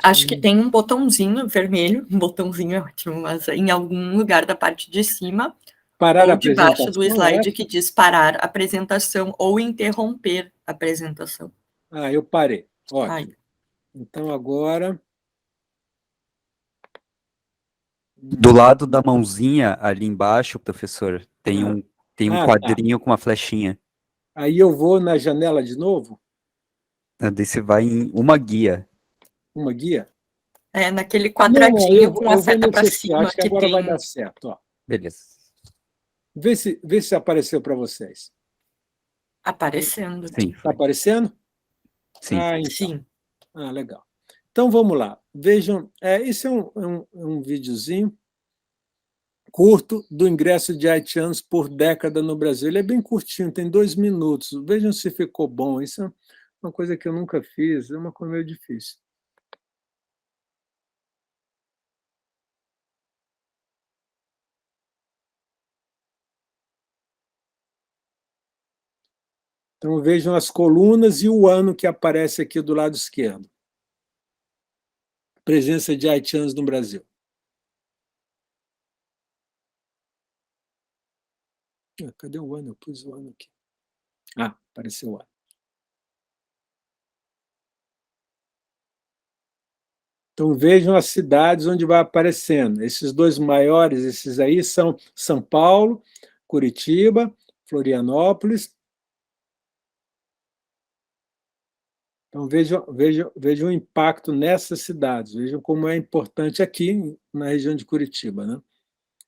Acho que tem um botãozinho vermelho, um botãozinho é ótimo, mas em algum lugar da parte de cima, Parar ou a debaixo do apresentação, slide que diz parar a apresentação ou interromper a apresentação. eu parei. Ótimo. Então, agora... Do lado da mãozinha, ali embaixo, professor, tem um quadrinho com uma flechinha. Aí eu vou na janela de novo? Daí você vai em uma guia. Uma guia? Naquele quadradinho com a seta para cima. Acho que agora vai dar certo. Ó. Beleza. Vê se apareceu para vocês. Aparecendo. Sim. Está aparecendo? Sim. Então. Sim. Legal. Então, vamos lá. Vejam, esse é um videozinho curto do ingresso de haitianos por década no Brasil. Ele é bem curtinho, tem 2 minutos. Vejam se ficou bom. Isso é uma coisa que eu nunca fiz, é uma coisa meio difícil. Então, vejam as colunas e o ano que aparece aqui do lado esquerdo. Presença de haitianos no Brasil. Cadê o ano? Eu pus o ano aqui. Apareceu o ano. Então, vejam as cidades onde vai aparecendo. Esses 2 maiores, esses aí, são São Paulo, Curitiba, Florianópolis. Então, vejam o impacto nessas cidades. Vejam como é importante aqui na região de Curitiba, né?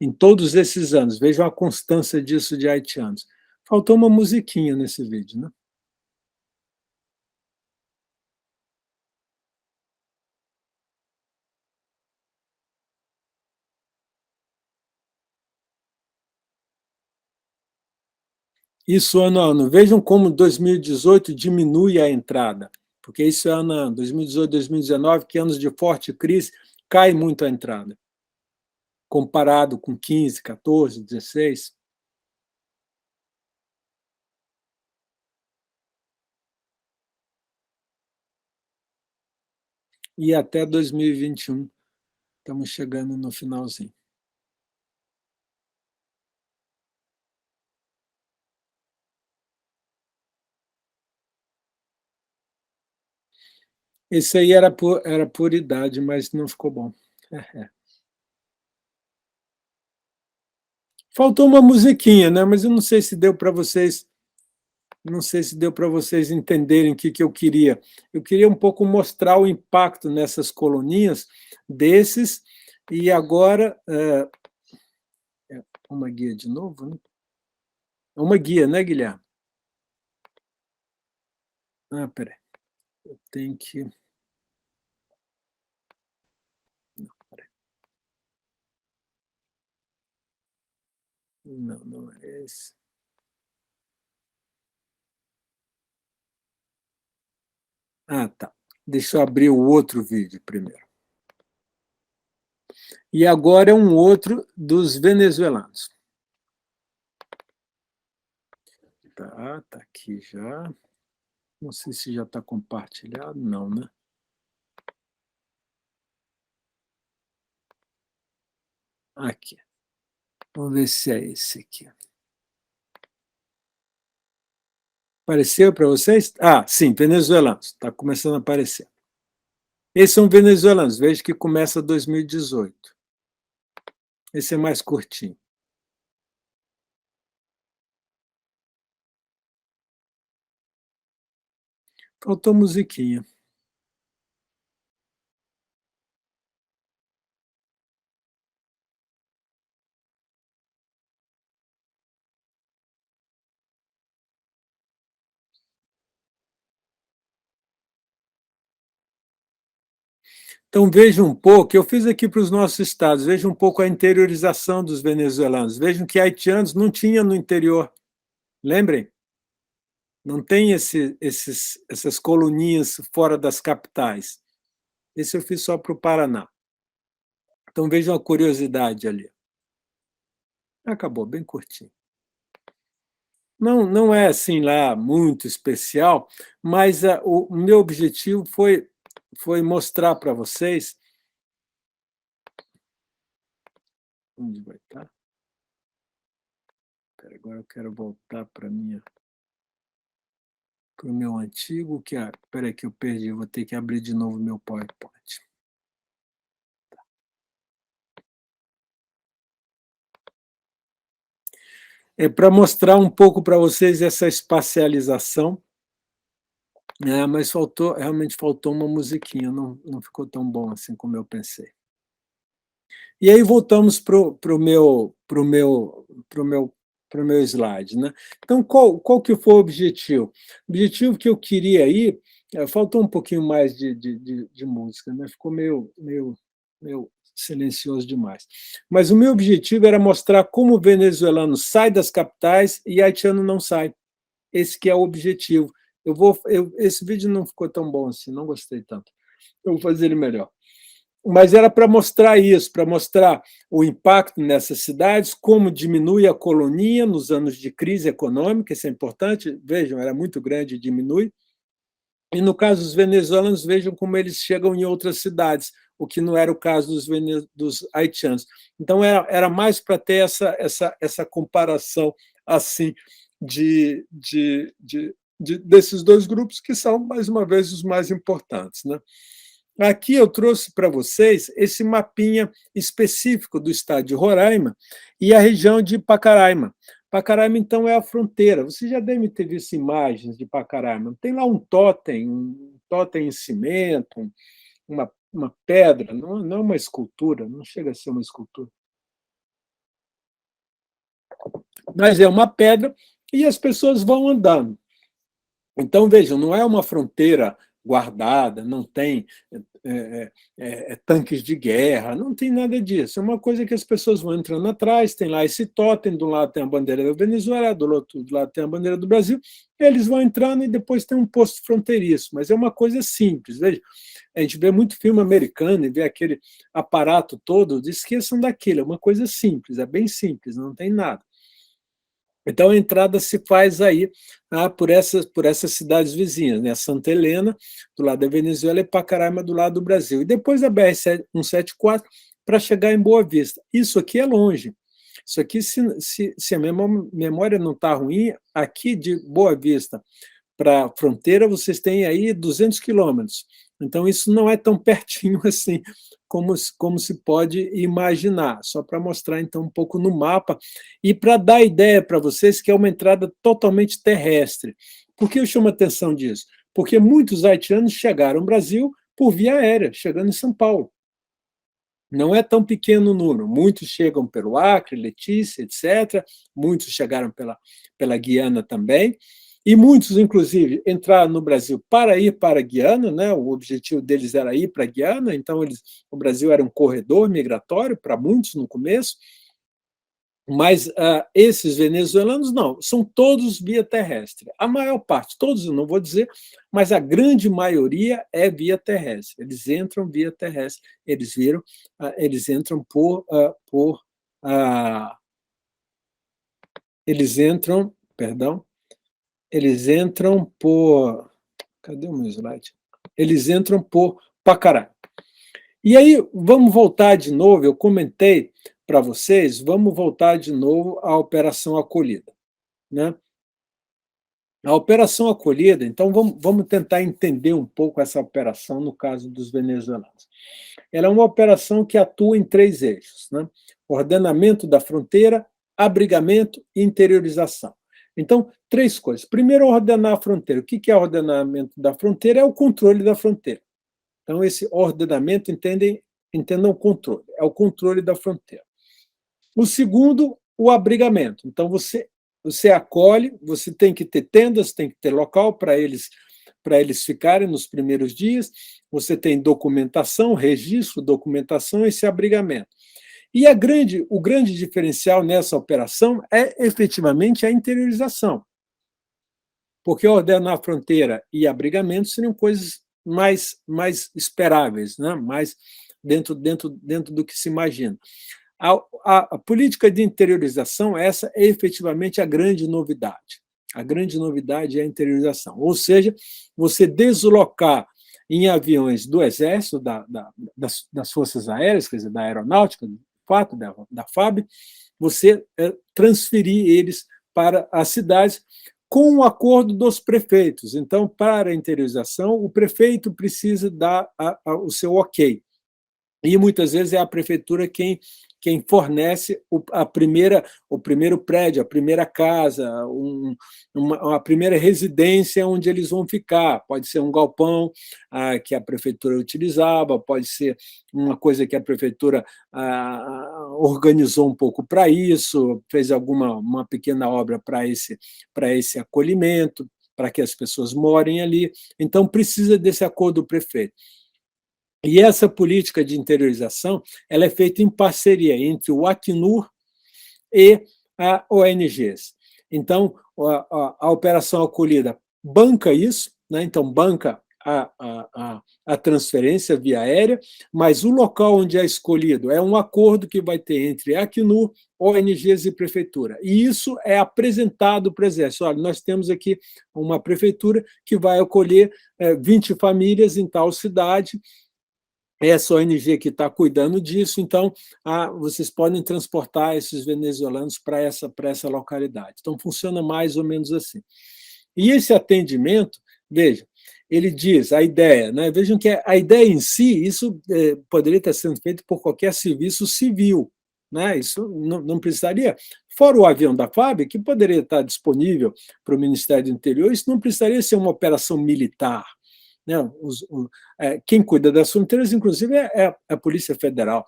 Em todos esses anos. Vejam a constância disso de haitianos. Faltou uma musiquinha nesse vídeo, né? Isso ano a ano. Vejam como 2018 diminui a entrada, porque isso é ano a ano. 2018, 2019, que anos de forte crise, cai muito a entrada, comparado com 15, 14, 16. e até 2021. Estamos chegando no finalzinho. Esse aí era por idade, mas não ficou bom. Faltou uma musiquinha, né? Mas eu não sei se deu para vocês, entenderem o que eu queria. Eu queria um pouco mostrar o impacto nessas coluninhas desses, e agora uma guia de novo, né? Uma guia, né, Guilherme? Peraí. Eu tenho que... Não, não é esse. Tá. Deixa eu abrir o outro vídeo primeiro. E agora é um outro dos venezuelanos. Tá aqui já. Não sei se já está compartilhado. Não, né? Aqui. Vamos ver se é esse aqui. Apareceu para vocês? Sim, venezuelanos. Está começando a aparecer. Esses são venezuelanos. Veja que começa 2018. Esse é mais curtinho. Faltou musiquinha. Então, vejam um pouco, eu fiz aqui para os nossos estados, vejam um pouco a interiorização dos venezuelanos. Vejam que haitianos não tinha no interior. Lembrem? Não tem essas coluninhas fora das capitais. Esse eu fiz só para o Paraná. Então, vejam a curiosidade ali. Acabou, bem curtinho. Não é assim lá muito especial, mas o meu objetivo foi mostrar para vocês... Onde vai estar? Agora eu quero voltar para o meu antigo, espera aí que eu perdi, vou ter que abrir de novo o meu PowerPoint. É para mostrar um pouco para vocês essa espacialização, mas realmente faltou uma musiquinha, não ficou tão bom assim como eu pensei. E aí voltamos para o meu slide, né? Então, qual que foi o objetivo? O objetivo que eu queria ir, faltou um pouquinho mais de música, né? Ficou meio silencioso demais. Mas o meu objetivo era mostrar como o venezuelano sai das capitais e haitiano não sai. Esse que é o objetivo. Esse vídeo não ficou tão bom assim, não gostei tanto. Eu vou fazer ele melhor. Mas era para mostrar isso, para mostrar o impacto nessas cidades, como diminui a colonia nos anos de crise econômica, isso é importante, vejam, era muito grande e diminui. E, no caso dos venezuelanos, vejam como eles chegam em outras cidades, o que não era o caso dos haitianos. Então, era mais para ter essa comparação assim desses dois grupos, que são, mais uma vez, os mais importantes, né? Aqui eu trouxe para vocês esse mapinha específico do estado de Roraima e a região de Pacaraima. Pacaraima, então, é a fronteira. Você já deve ter visto imagens de Pacaraima. Tem lá um totem em cimento, uma pedra, não é uma escultura, não chega a ser uma escultura. Mas é uma pedra e as pessoas vão andando. Então, vejam, não é uma fronteira guardada, não tem tanques de guerra, não tem nada disso. É uma coisa que as pessoas vão entrando atrás, tem lá esse totem, do lado tem a bandeira da Venezuela, do outro lado tem a bandeira do Brasil, eles vão entrando e depois tem um posto fronteiriço, mas é uma coisa simples. Veja, a gente vê muito filme americano e vê aquele aparato todo, esqueçam daquilo, é uma coisa simples, é bem simples, não tem nada. Então, a entrada se faz aí por essas cidades vizinhas, né? Santa Helena, do lado da Venezuela, e Pacaraima, do lado do Brasil. E depois a BR-174 para chegar em Boa Vista. Isso aqui é longe. Isso aqui, se a memória não está ruim, aqui de Boa Vista para a fronteira, vocês têm aí 200 quilômetros. Então, isso não é tão pertinho assim como se pode imaginar. Só para mostrar, então, um pouco no mapa e para dar ideia para vocês que é uma entrada totalmente terrestre. Por que eu chamo a atenção disso? Porque muitos haitianos chegaram ao Brasil por via aérea, chegando em São Paulo. Não é tão pequeno o número. Muitos chegam pelo Acre, Letícia, etc. Muitos chegaram pela Guiana também. E muitos, inclusive, entraram no Brasil para ir para a Guiana, né? O objetivo deles era ir para a Guiana, então o Brasil era um corredor migratório para muitos no começo, mas esses venezuelanos não, são todos via terrestre. A maior parte, todos eu não vou dizer, mas a grande maioria é via terrestre. Eles entram via terrestre, eles entram eles entram por. Cadê o meu slide? Eles entram por Pacará. E aí, vamos voltar de novo, eu comentei para vocês, vamos voltar de novo à Operação Acolhida. Né? A Operação Acolhida, então vamos tentar entender um pouco essa operação no caso dos venezuelanos. Ela é uma operação que atua em 3 eixos, né? Ordenamento da fronteira, abrigamento e interiorização. Então, 3 coisas. Primeiro, ordenar a fronteira. O que é ordenamento da fronteira? É o controle da fronteira. Então, esse ordenamento, entendam o controle, é o controle da fronteira. O segundo, o abrigamento. Então, você acolhe, você tem que ter tendas, tem que ter local para eles ficarem nos primeiros dias, você tem documentação, registro, documentação, esse abrigamento. E o grande diferencial nessa operação é efetivamente a interiorização, porque ordenar a fronteira e abrigamento seriam coisas mais esperáveis, né? Mais dentro do que se imagina. A política de interiorização, essa é efetivamente a grande novidade. A grande novidade é a interiorização, ou seja, você deslocar em aviões do Exército, das Forças Aéreas, quer dizer, da Aeronáutica, da FAB, você transferir eles para as cidades com o acordo dos prefeitos. Então, para a interiorização, o prefeito precisa dar o seu ok. E muitas vezes é a prefeitura quem fornece o primeiro prédio, a primeira casa, a primeira residência onde eles vão ficar. Pode ser um galpão que a prefeitura utilizava, pode ser uma coisa que a prefeitura organizou um pouco para isso, fez uma pequena obra para esse acolhimento, para que as pessoas morem ali. Então, precisa desse acordo do prefeito. E essa política de interiorização ela é feita em parceria entre o Acnur e a ONGs. Então, a Operação Acolhida banca isso, né? Então, banca a transferência via aérea, mas o local onde é escolhido é um acordo que vai ter entre Acnur, ONGs e prefeitura. E isso é apresentado para o Exército. Olha, nós temos aqui uma prefeitura que vai acolher 20 famílias em tal cidade, essa ONG que está cuidando disso, então vocês podem transportar esses venezuelanos para essa localidade. Então, funciona mais ou menos assim. E esse atendimento, veja, ele diz, a ideia, né? Vejam que a ideia em si, isso poderia estar sendo feito por qualquer serviço civil, né? Isso não precisaria, fora o avião da FAB, que poderia estar disponível para o Ministério do Interior, isso não precisaria ser uma operação militar. Quem cuida das fronteiras, inclusive, é a Polícia Federal.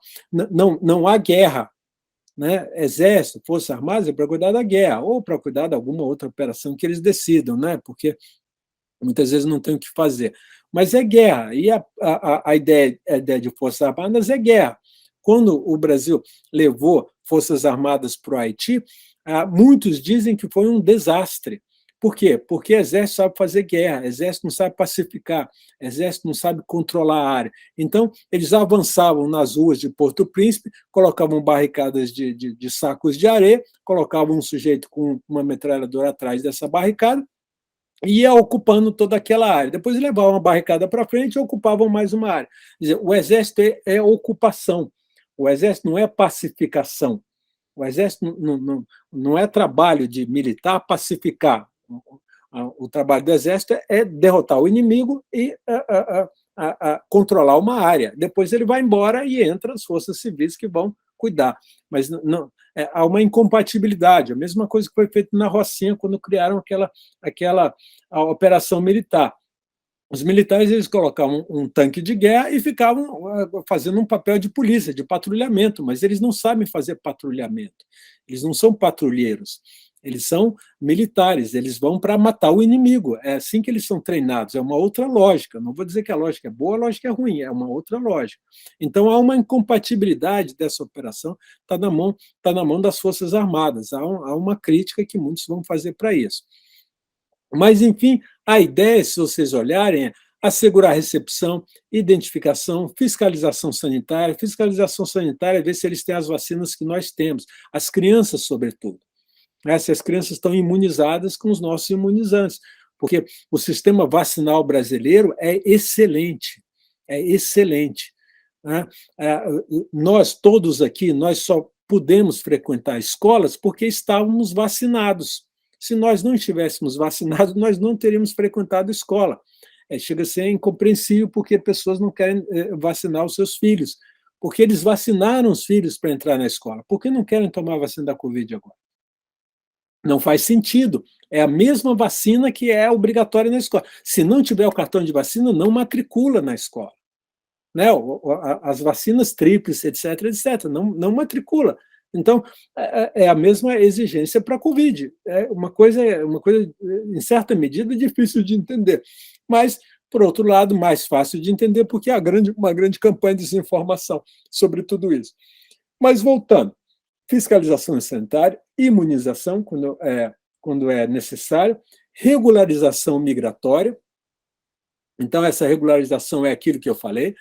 Não há guerra, né? Exército, Forças Armadas é para cuidar da guerra, ou para cuidar de alguma outra operação que eles decidam, né? Porque muitas vezes não tem o que fazer. Mas é guerra, e a ideia de Forças Armadas é guerra. Quando o Brasil levou Forças Armadas para o Haiti, muitos dizem que foi um desastre, Por quê? Porque exército sabe fazer guerra, exército não sabe pacificar, exército não sabe controlar a área. Então, eles avançavam nas ruas de Porto Príncipe, colocavam barricadas de sacos de areia, colocavam um sujeito com uma metralhadora atrás dessa barricada, e ia ocupando toda aquela área. Depois levavam uma barricada para frente e ocupavam mais uma área. Quer dizer, o exército é ocupação, o exército não é pacificação. O exército não é trabalho de militar pacificar. O trabalho do exército é derrotar o inimigo e controlar uma área. Depois ele vai embora e entra as forças civis que vão cuidar. Mas há uma incompatibilidade. A mesma coisa que foi feita na Rocinha quando criaram aquela operação militar. Os militares eles colocavam um tanque de guerra e ficavam fazendo um papel de polícia, de patrulhamento, mas eles não sabem fazer patrulhamento. Eles não são patrulheiros, eles são militares, eles vão para matar o inimigo. É assim que eles são treinados, é uma outra lógica. Não vou dizer que a lógica é boa, a lógica é ruim, é uma outra lógica. Então há uma incompatibilidade dessa operação, está na mão das Forças Armadas. Há uma crítica que muitos vão fazer para isso. Mas, enfim, a ideia, se vocês olharem, é assegurar recepção, identificação, fiscalização sanitária. Fiscalização sanitária é ver se eles têm as vacinas que nós temos, as crianças, sobretudo. Se as crianças estão imunizadas com os nossos imunizantes, porque o sistema vacinal brasileiro é excelente, é excelente. Nós todos aqui, nós só pudemos frequentar escolas porque estávamos vacinados. Se nós não estivéssemos vacinados, nós não teríamos frequentado a escola. Chega a ser incompreensível porque pessoas não querem vacinar os seus filhos, porque eles vacinaram os filhos para entrar na escola. Por que não querem tomar a vacina da Covid agora? Não faz sentido. É a mesma vacina que é obrigatória na escola. Se não tiver o cartão de vacina, não matricula na escola. Né? As vacinas tríplices, etc., não matricula. Então, é a mesma exigência para a Covid. É uma coisa, em certa medida, difícil de entender. Mas, por outro lado, mais fácil de entender, porque há uma grande campanha de desinformação sobre tudo isso. Mas, voltando, fiscalização sanitária, imunização, quando é necessário, regularização migratória. Então, essa regularização é aquilo que eu falei,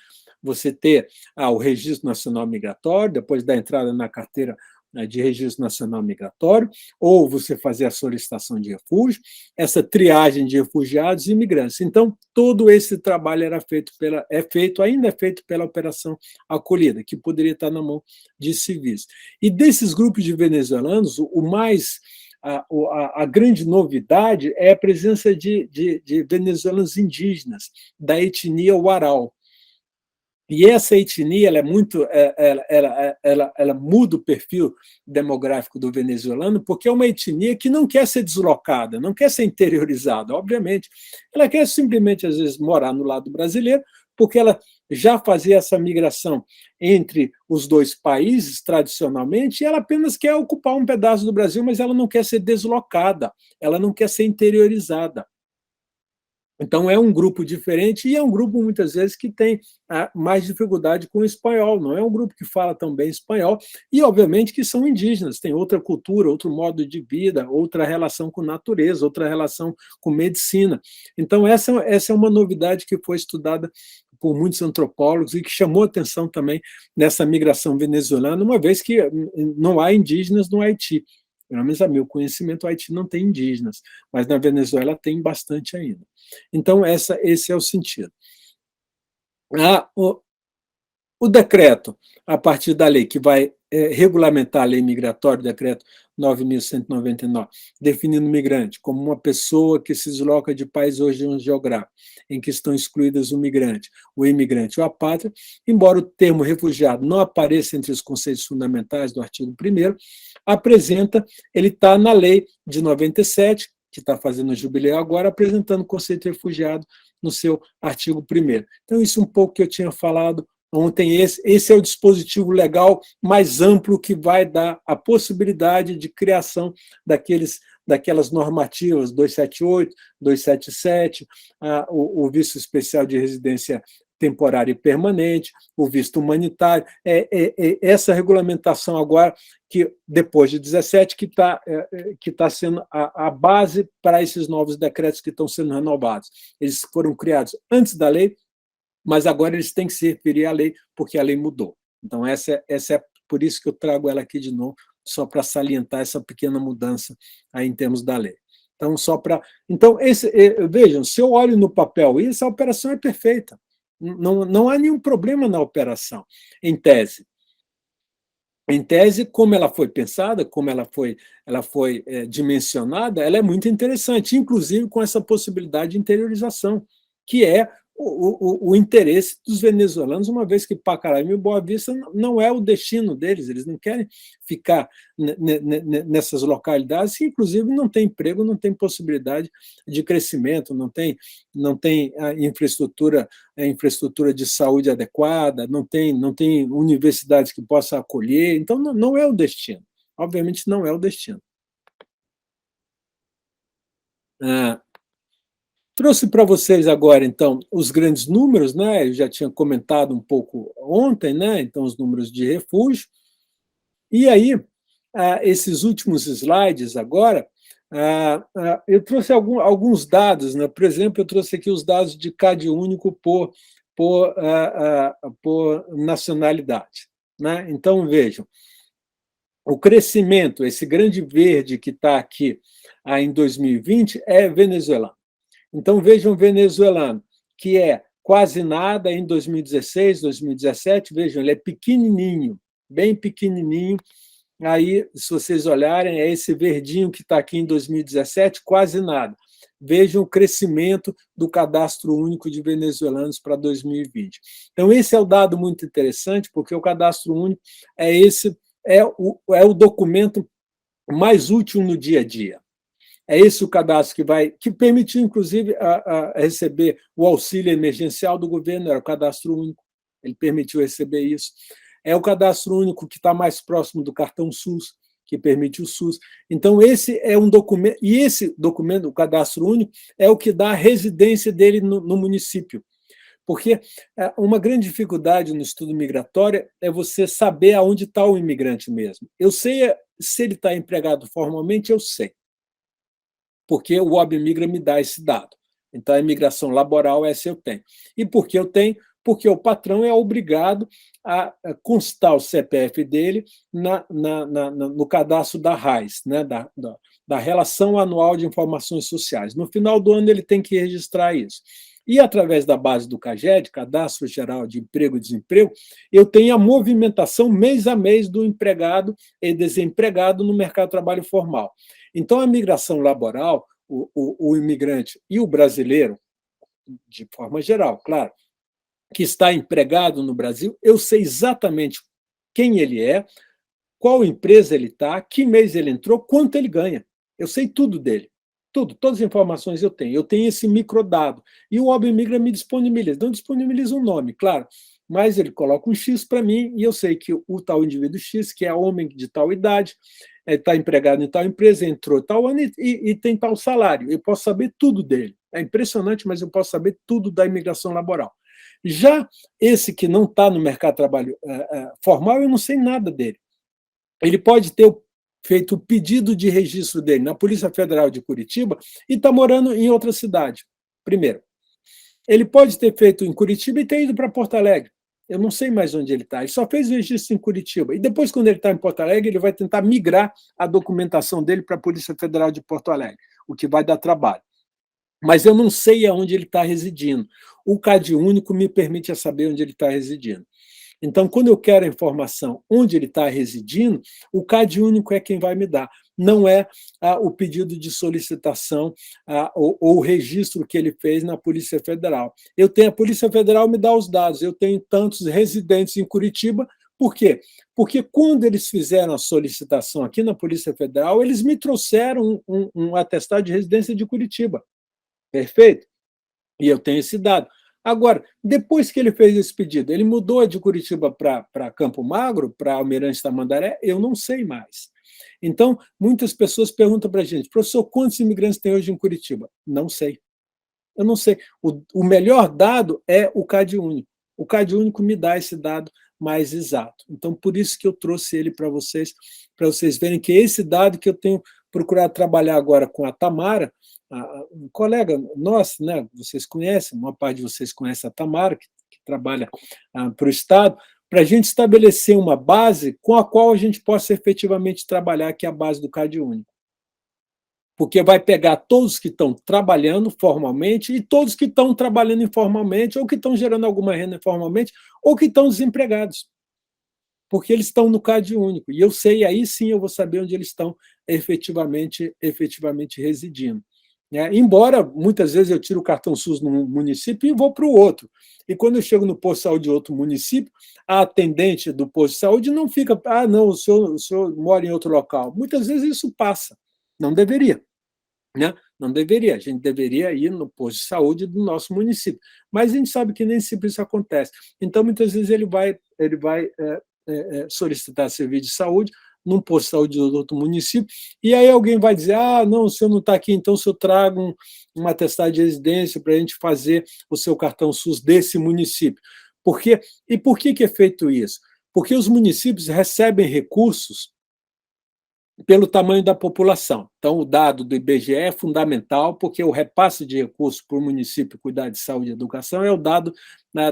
você ter o Registro Nacional Migratório, depois da entrada na carteira de Registro Nacional Migratório, ou você fazer a solicitação de refúgio, essa triagem de refugiados e imigrantes. Então, todo esse trabalho ainda é feito pela Operação Acolhida, que poderia estar na mão de civis. E desses grupos de venezuelanos, a grande novidade é a presença de venezuelanos indígenas, da etnia Huaral. E essa etnia ela muda o perfil demográfico do venezuelano, porque é uma etnia que não quer ser deslocada, não quer ser interiorizada, obviamente. Ela quer simplesmente, às vezes, morar no lado brasileiro, porque ela já fazia essa migração entre os dois países, tradicionalmente, e ela apenas quer ocupar um pedaço do Brasil, mas ela não quer ser deslocada, ela não quer ser interiorizada. Então, é um grupo diferente e é um grupo, muitas vezes, que tem mais dificuldade com o espanhol. Não é um grupo que fala tão bem espanhol e, obviamente, que são indígenas, têm outra cultura, outro modo de vida, outra relação com natureza, outra relação com medicina. Então, essa é uma novidade que foi estudada por muitos antropólogos e que chamou atenção também nessa migração venezuelana, uma vez que não há indígenas no Haiti. Pelo menos a meu conhecimento, o Haiti não tem indígenas, mas na Venezuela tem bastante ainda. Então, esse é o sentido. O decreto, a partir da lei que vai regulamentar a lei migratória, o decreto 9.199, definindo o migrante como uma pessoa que se desloca de país ou região geográfica, em que estão excluídas o migrante, o imigrante ou a pátria, embora o termo refugiado não apareça entre os conceitos fundamentais do artigo 1º, ele está na lei de 97, que está fazendo o jubileu agora, apresentando o conceito de refugiado no seu artigo 1º. Então, isso um pouco que eu tinha falado ontem, esse é o dispositivo legal mais amplo que vai dar a possibilidade de criação daquelas normativas 278, 277, o visto especial de residência temporário e permanente, o visto humanitário, essa regulamentação agora, que depois de 17, que tá sendo a base para esses novos decretos que estão sendo renovados. Eles foram criados antes da lei, mas agora eles têm que se referir à lei, porque a lei mudou. Então, essa é por isso que eu trago ela aqui de novo, só para salientar essa pequena mudança aí em termos da lei. Então, vejam, se eu olho no papel, essa operação é perfeita. Não há nenhum problema na operação, em tese. Em tese, como ela foi pensada, como ela foi dimensionada, ela é muito interessante, inclusive com essa possibilidade de interiorização, que é o interesse dos venezuelanos, uma vez que Pacaraima e Boa Vista não é o destino deles, eles não querem ficar nessas localidades que, inclusive, não tem emprego, não tem possibilidade de crescimento, não tem a infraestrutura de saúde adequada, não tem universidades que possam acolher, então não é o destino, obviamente não é o destino. Trouxe para vocês agora, então, os grandes números, né? Eu já tinha comentado um pouco ontem, né? Então, os números de refúgio. E aí, esses últimos slides agora, eu trouxe alguns dados, né? Por exemplo, eu trouxe aqui os dados de CadÚnico por nacionalidade, né? Então, vejam, o crescimento, esse grande verde que está aqui em 2020, é venezuelano. Então, vejam o venezuelano, que é quase nada em 2016, 2017, vejam, ele é pequenininho, bem pequenininho. Aí, se vocês olharem, é esse verdinho que está aqui em 2017, quase nada. Vejam o crescimento do cadastro único de venezuelanos para 2020. Então, esse é o dado muito interessante, porque o cadastro único é o documento mais útil no dia a dia. É esse o cadastro que permitiu, inclusive, a receber o auxílio emergencial do governo, era o cadastro único, ele permitiu receber isso. É o cadastro único que está mais próximo do cartão SUS, que permite o SUS. Então, esse é um documento, e esse documento, o cadastro único, é o que dá a residência dele no município. Porque uma grande dificuldade no estudo migratório é você saber aonde está o imigrante mesmo. Eu sei se ele está empregado formalmente, eu sei, porque o OBMigra me dá esse dado. Então, a imigração laboral, essa eu tenho. E por que eu tenho? Porque o patrão é obrigado a constar o CPF dele no cadastro da RAIS, né, da Relação Anual de Informações Sociais. No final do ano, ele tem que registrar isso. E, através da base do CAGED, Cadastro Geral de Emprego e Desemprego, eu tenho a movimentação mês a mês do empregado e desempregado no mercado de trabalho formal. Então, a migração laboral, o imigrante e o brasileiro, de forma geral, claro, que está empregado no Brasil, eu sei exatamente quem ele é, qual empresa ele está, que mês ele entrou, quanto ele ganha. Eu sei tudo dele. Tudo, todas as informações eu tenho. Eu tenho esse microdado. E o OBMigra me disponibiliza. Não disponibiliza um nome, claro, mas ele coloca um X para mim e eu sei que o tal indivíduo X, que é homem de tal idade, está empregado em tal empresa, entrou tal ano e tem tal salário. Eu posso saber tudo dele. É impressionante, mas eu posso saber tudo da imigração laboral. Já esse que não está no mercado de trabalho formal, eu não sei nada dele. Ele pode ter feito o pedido de registro dele na Polícia Federal de Curitiba e está morando em outra cidade, primeiro. Ele pode ter feito em Curitiba e ter ido para Porto Alegre. Eu não sei mais onde ele está. Ele só fez o registro em Curitiba. E depois, quando ele está em Porto Alegre, ele vai tentar migrar a documentação dele para a Polícia Federal de Porto Alegre, o que vai dar trabalho. Mas eu não sei aonde ele está residindo. O CadÚnico me permite saber onde ele está residindo. Então, quando eu quero a informação onde ele está residindo, o CadÚnico é quem vai me dar. Não é o pedido de solicitação ou o registro que ele fez na Polícia Federal. A Polícia Federal me dá os dados. Eu tenho tantos residentes em Curitiba. Por quê? Porque quando eles fizeram a solicitação aqui na Polícia Federal, eles me trouxeram um atestado de residência de Curitiba. Perfeito? E eu tenho esse dado. Agora, depois que ele fez esse pedido, ele mudou de Curitiba para Campo Magro, para Almirante Tamandaré? Eu não sei mais. Então, muitas pessoas perguntam para a gente, professor, quantos imigrantes tem hoje em Curitiba? Não sei. Eu não sei. O melhor dado é o CadÚnico. O CadÚnico me dá esse dado mais exato. Então, por isso que eu trouxe ele para vocês verem que esse dado que eu tenho procurado trabalhar agora com a Tamara, um colega nosso, né, vocês conhecem, uma parte de vocês conhece a Tamara, que trabalha para o Estado, para a gente estabelecer uma base com a qual a gente possa efetivamente trabalhar, que é a base do CadÚnico. Porque vai pegar todos que estão trabalhando formalmente e todos que estão trabalhando informalmente, ou que estão gerando alguma renda informalmente, ou que estão desempregados. Porque eles estão no CadÚnico. E eu sei, aí sim eu vou saber onde eles estão efetivamente residindo. Embora, muitas vezes, eu tiro o cartão SUS num município e vou para o outro. E quando eu chego no posto de saúde de outro município, a atendente do posto de saúde não fica, não, o senhor mora em outro local. Muitas vezes isso passa. Não deveria. Não deveria. A gente deveria ir no posto de saúde do nosso município. Mas a gente sabe que nem sempre isso acontece. Então, muitas vezes, ele vai solicitar serviço de saúde num posto de saúde do outro município, e aí alguém vai dizer, não, o senhor não está aqui, então o senhor traga um atestado de residência para a gente fazer o seu cartão SUS desse município. E por que é feito isso? Porque os municípios recebem recursos pelo tamanho da população. Então, o dado do IBGE é fundamental, porque o repasse de recursos para o município cuidar de saúde e educação é o dado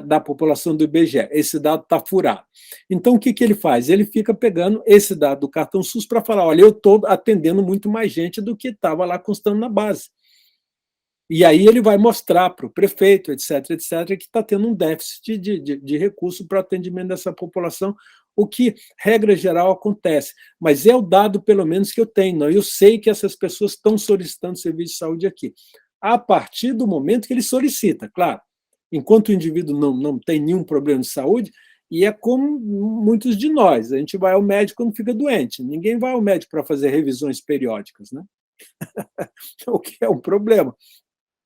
da população do IBGE. Esse dado está furado. Então, o que ele faz? Ele fica pegando esse dado do cartão SUS para falar, olha, eu estou atendendo muito mais gente do que estava lá constando na base. E aí ele vai mostrar para o prefeito, etc., que está tendo um déficit de recurso para o atendimento dessa população, o que, regra geral, acontece. Mas é o dado, pelo menos, que eu tenho. Não? Eu sei que essas pessoas estão solicitando serviço de saúde aqui. A partir do momento que ele solicita, claro. Enquanto o indivíduo não tem nenhum problema de saúde, e é como muitos de nós, a gente vai ao médico quando fica doente. Ninguém vai ao médico para fazer revisões periódicas, né? O que é um problema.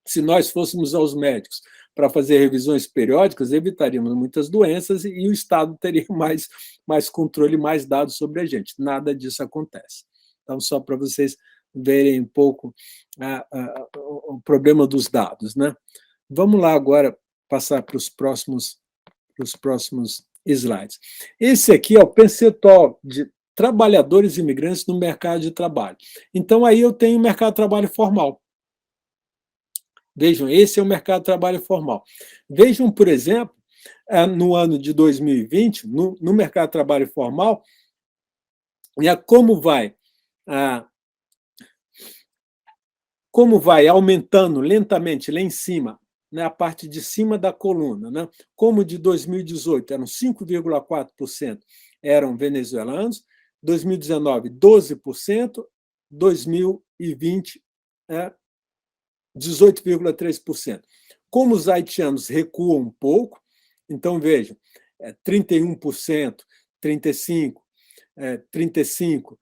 Se nós fôssemos aos médicos para fazer revisões periódicas, evitaríamos muitas doenças e o Estado teria mais controle, mais dados sobre a gente. Nada disso acontece. Então, só para vocês verem um pouco o problema dos dados, né? Vamos lá agora passar para os próximos slides. Esse aqui é o percentual de trabalhadores imigrantes no mercado de trabalho. Então, aí eu tenho o mercado de trabalho formal. Vejam, esse é o mercado de trabalho formal. Vejam, por exemplo, no ano de 2020, no mercado de trabalho formal, como vai aumentando lentamente lá em cima, a parte de cima da coluna. Né? Como de 2018 eram 5,4% eram venezuelanos, 2019, 12%, 2020, 18,3%. Como os haitianos recuam um pouco, então, vejam, 31%, 35%, 35%,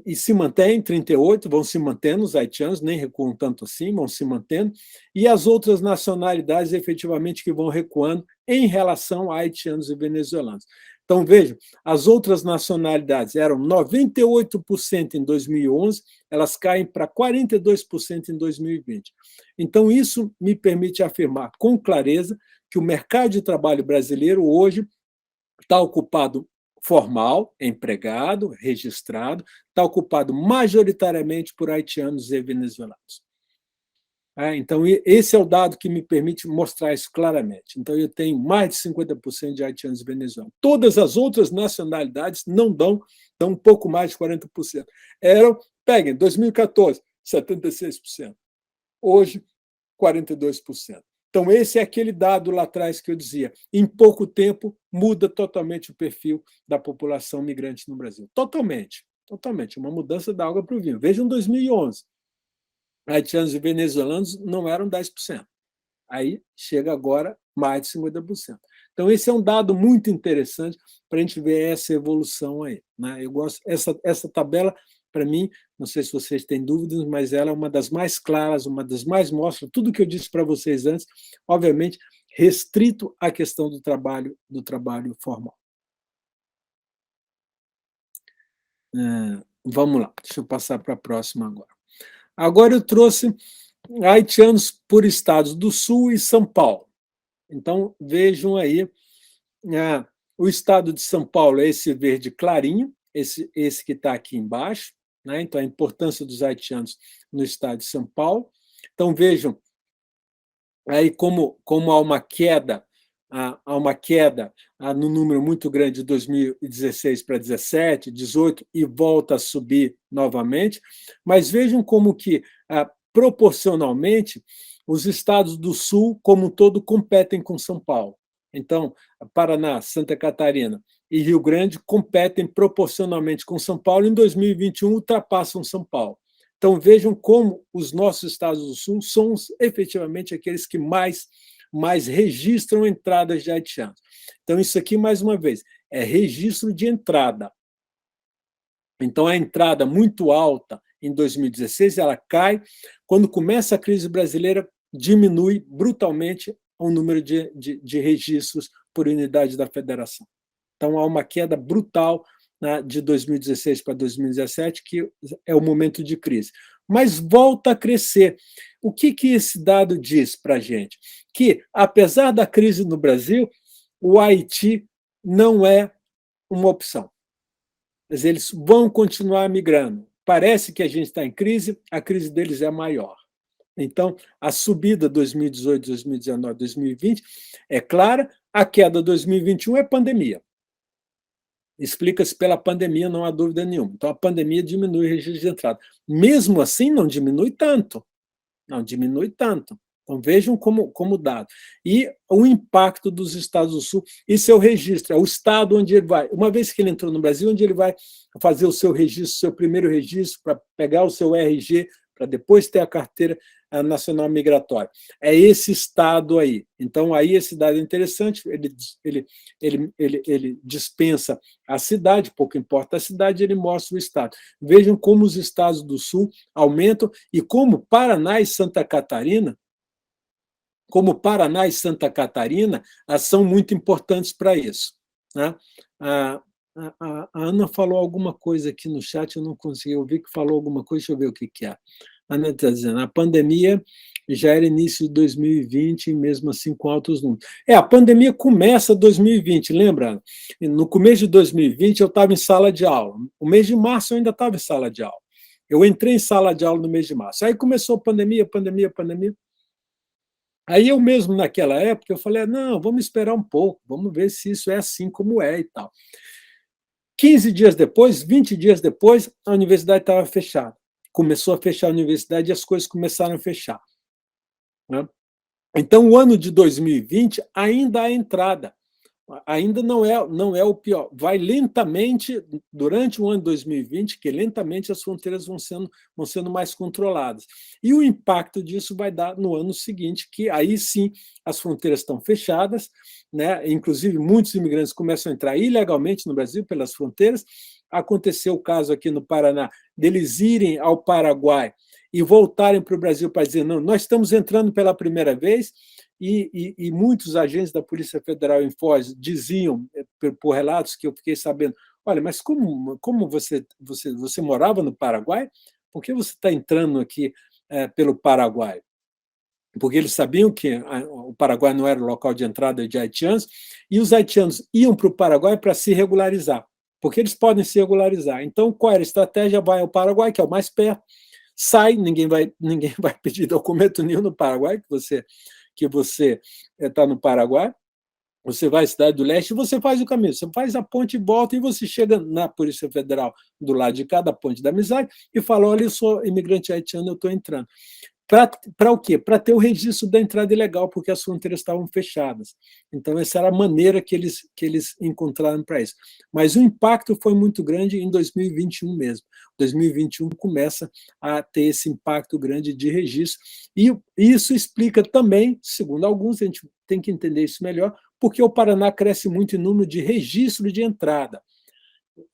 e se mantém, 38%, vão se mantendo os haitianos, nem recuam tanto assim, vão se mantendo, e as outras nacionalidades, efetivamente, que vão recuando em relação a haitianos e venezuelanos. Então, vejam, as outras nacionalidades eram 98% em 2011, elas caem para 42% em 2020. Então, isso me permite afirmar com clareza que o mercado de trabalho brasileiro hoje está ocupado formal, empregado, registrado, está ocupado majoritariamente por haitianos e venezuelanos. Então, esse é o dado que me permite mostrar isso claramente. Então, eu tenho mais de 50% de haitianos e venezuelanos. Todas as outras nacionalidades não dão um pouco mais de 40%. Peguem, 2014, 76%. Hoje, 42%. Então, esse é aquele dado lá atrás que eu dizia. Em pouco tempo, muda totalmente o perfil da população migrante no Brasil. Totalmente. Uma mudança da água para o vinho. Vejam 2011. Haitianos e venezuelanos não eram 10%. Aí chega agora mais de 50%. Então, esse é um dado muito interessante para a gente ver essa evolução aí. Né? Eu gosto essa tabela, para mim, não sei se vocês têm dúvidas, mas ela é uma das mais claras, uma das mais mostra tudo o que eu disse para vocês antes, obviamente, restrito à questão do trabalho formal. Vamos lá, deixa eu passar para a próxima agora. Agora eu trouxe haitianos por estados do Sul e São Paulo. Então, vejam aí, o estado de São Paulo é esse verde clarinho, esse que está aqui embaixo, né? Então, a importância dos haitianos no estado de São Paulo. Então, vejam aí como há uma queda, no número muito grande de 2016 para 17, 18, e volta a subir novamente, mas vejam como que, proporcionalmente, os estados do Sul, como um todo, competem com São Paulo. Então, Paraná, Santa Catarina e Rio Grande competem proporcionalmente com São Paulo, e em 2021 ultrapassam São Paulo. Então, vejam como os nossos estados do Sul são efetivamente aqueles que mais registram entradas de haitianos. Então, isso aqui, mais uma vez, é registro de entrada. Então, a entrada muito alta em 2016, ela cai. Quando começa a crise brasileira, diminui brutalmente o número de registros por unidade da federação. Então, há uma queda brutal, né, de 2016 para 2017, que é o momento de crise. Mas volta a crescer. O que esse dado diz para a gente? Que, apesar da crise no Brasil, o Haiti não é uma opção. Mas eles vão continuar migrando. Parece que a gente está em crise, a crise deles é maior. Então, a subida 2018, 2019, 2020 é clara, a queda 2021 é pandemia. Explica-se pela pandemia, não há dúvida nenhuma. Então, a pandemia diminui o registro de entrada. Mesmo assim, não diminui tanto. Não diminui tanto. Então, vejam como dado. E o impacto dos estados do Sul, isso é o registro, é o estado onde ele vai. Uma vez que ele entrou no Brasil, onde ele vai fazer o seu registro, seu primeiro registro, para pegar o seu RG, para depois ter a carteira nacional migratória. É esse estado aí. Então, aí esse dado é interessante, ele dispensa a cidade, pouco importa a cidade, ele mostra o estado. Vejam como os estados do Sul aumentam e como Paraná e Santa Catarina, são muito importantes para isso, né? A Ana falou alguma coisa aqui no chat, eu não consegui ouvir, que falou alguma coisa, deixa eu ver o que é. A Ana está dizendo, a pandemia já era início de 2020, e mesmo assim com altos números. A pandemia começa em 2020, lembra? No começo de 2020 eu estava em sala de aula. O mês de março eu ainda estava em sala de aula. Eu entrei em sala de aula no mês de março. Aí começou a pandemia. Aí eu mesmo, naquela época, eu falei, não, vamos esperar um pouco, vamos ver se isso é assim como é e tal. 15 dias depois, 20 dias depois, a universidade estava fechada. Começou a fechar a universidade e as coisas começaram a fechar, né? Então, o ano de 2020 ainda há entrada. Ainda não é o pior. Vai lentamente, durante o ano de 2020, que lentamente as fronteiras vão sendo mais controladas. E o impacto disso vai dar no ano seguinte, que aí sim as fronteiras estão fechadas, né? Inclusive muitos imigrantes começam a entrar ilegalmente no Brasil pelas fronteiras. Aconteceu o caso aqui no Paraná deles irem ao Paraguai e voltarem para o Brasil para dizer, não, nós estamos entrando pela primeira vez. E muitos agentes da Polícia Federal em Foz diziam, por relatos que eu fiquei sabendo, olha, mas como você morava no Paraguai? Por que você está entrando aqui pelo Paraguai? Porque eles sabiam que o Paraguai não era o local de entrada de haitianos, e os haitianos iam para o Paraguai para se regularizar, porque eles podem se regularizar. Então, qual era a estratégia? Vai ao Paraguai, que é o mais perto, sai, ninguém vai pedir documento nenhum no Paraguai, que você está no Paraguai, você vai à Cidade do Leste e você faz o caminho, você faz a ponte e volta, e você chega na Polícia Federal do lado de cada ponte da amizade e fala, olha, eu sou imigrante haitiano, eu estou entrando. Para o quê? Para ter o registro da entrada ilegal, porque as fronteiras estavam fechadas. Então, essa era a maneira que eles encontraram para isso. Mas o impacto foi muito grande em 2021 mesmo. 2021 começa a ter esse impacto grande de registro. E isso explica também, segundo alguns, a gente tem que entender isso melhor, porque o Paraná cresce muito em número de registro de entrada.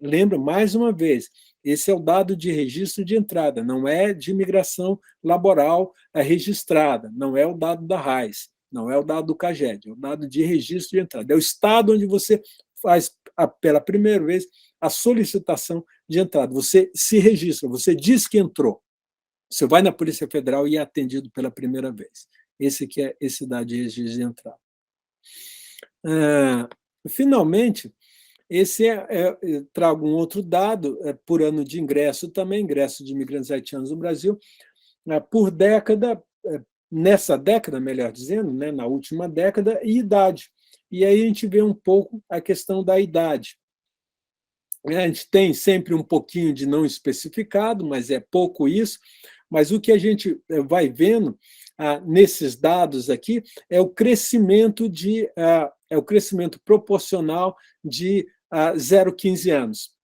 Lembra, mais uma vez, esse é o dado de registro de entrada, não é de imigração laboral registrada, não é o dado da RAIS, não é o dado do CAGED, é o dado de registro de entrada. É o estado onde você faz, pela primeira vez, a solicitação de entrada. Você se registra, você diz que entrou. Você vai na Polícia Federal e é atendido pela primeira vez. Esse que é esse dado de registro de entrada. Finalmente, trago um outro dado, por ano de ingresso também, ingresso de imigrantes haitianos no Brasil, por década, nessa década, melhor dizendo, né, na última década, e idade. E aí a gente vê um pouco a questão da idade. A gente tem sempre um pouquinho de não especificado, mas é pouco isso. Mas o que a gente vai vendo nesses dados aqui é o crescimento proporcional de 0 a 15 anos.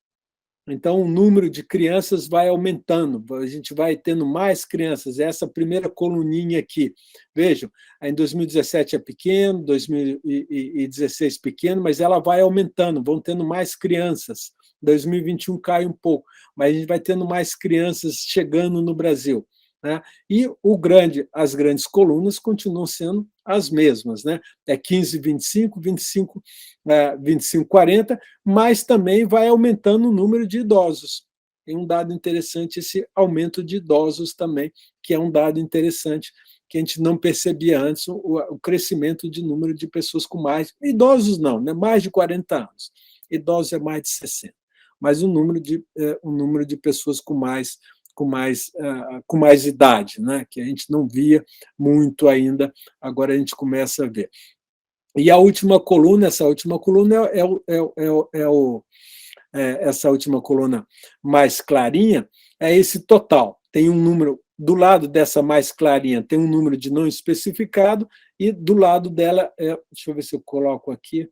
Então, o número de crianças vai aumentando, a gente vai tendo mais crianças. Essa primeira coluninha aqui, vejam, em 2017 é pequeno, 2016 pequeno, mas ela vai aumentando, vão tendo mais crianças. 2021 cai um pouco, mas a gente vai tendo mais crianças chegando no Brasil. Né? E as grandes colunas continuam sendo as mesmas, né? É 15, 25, 25, 25, 40, mas também vai aumentando o número de idosos. Tem um dado interessante, esse aumento de idosos também, que é um dado interessante, que a gente não percebia antes, o crescimento de número de pessoas com mais, idosos não, né? Mais de 40 anos, idosos é mais de 60, mas o número de pessoas com mais idade, né? Que a gente não via muito ainda, agora a gente começa a ver. E essa última coluna essa última coluna mais clarinha é esse total. Tem um número, do lado dessa mais clarinha, tem um número de não especificado, e do lado dela, deixa eu ver se eu coloco aqui,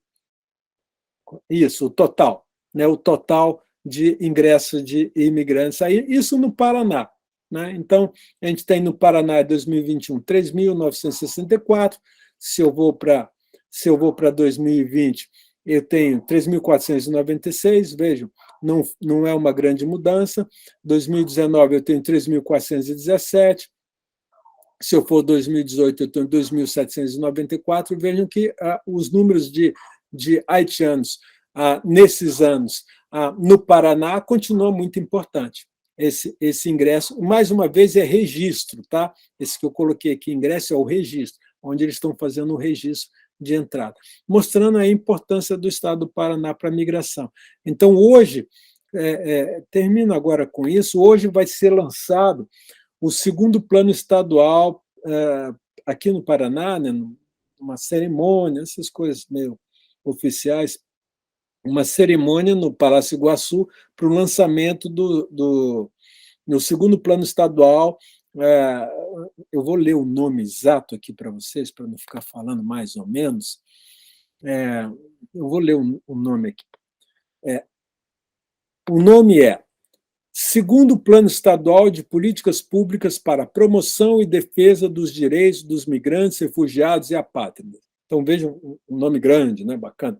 isso, o total, né? O total de ingresso de imigrantes, aí, isso no Paraná. Né? Então, a gente tem no Paraná, em 2021, 3.964. Se eu vou para 2020, eu tenho 3.496, vejam, não é uma grande mudança. 2019, eu tenho 3.417. Se eu for 2018, eu tenho 2.794. Vejam que os números de haitianos nesses anos no Paraná continua muito importante. Esse ingresso, mais uma vez, é registro, tá? Esse que eu coloquei aqui, ingresso, é o registro, onde eles estão fazendo o registro de entrada, mostrando a importância do Estado do Paraná para a migração. Então, hoje, termino agora com isso, hoje vai ser lançado o segundo plano estadual aqui no Paraná, né, uma cerimônia, essas coisas meio oficiais, uma cerimônia no Palácio Iguaçu para o lançamento no segundo plano estadual. Eu vou ler o nome exato aqui para vocês, para não ficar falando mais ou menos. Eu vou ler o nome aqui. O nome é Segundo Plano Estadual de Políticas Públicas para a Promoção e Defesa dos Direitos dos Migrantes, Refugiados e Apátridas. Então, vejam um nome grande, né? Bacana.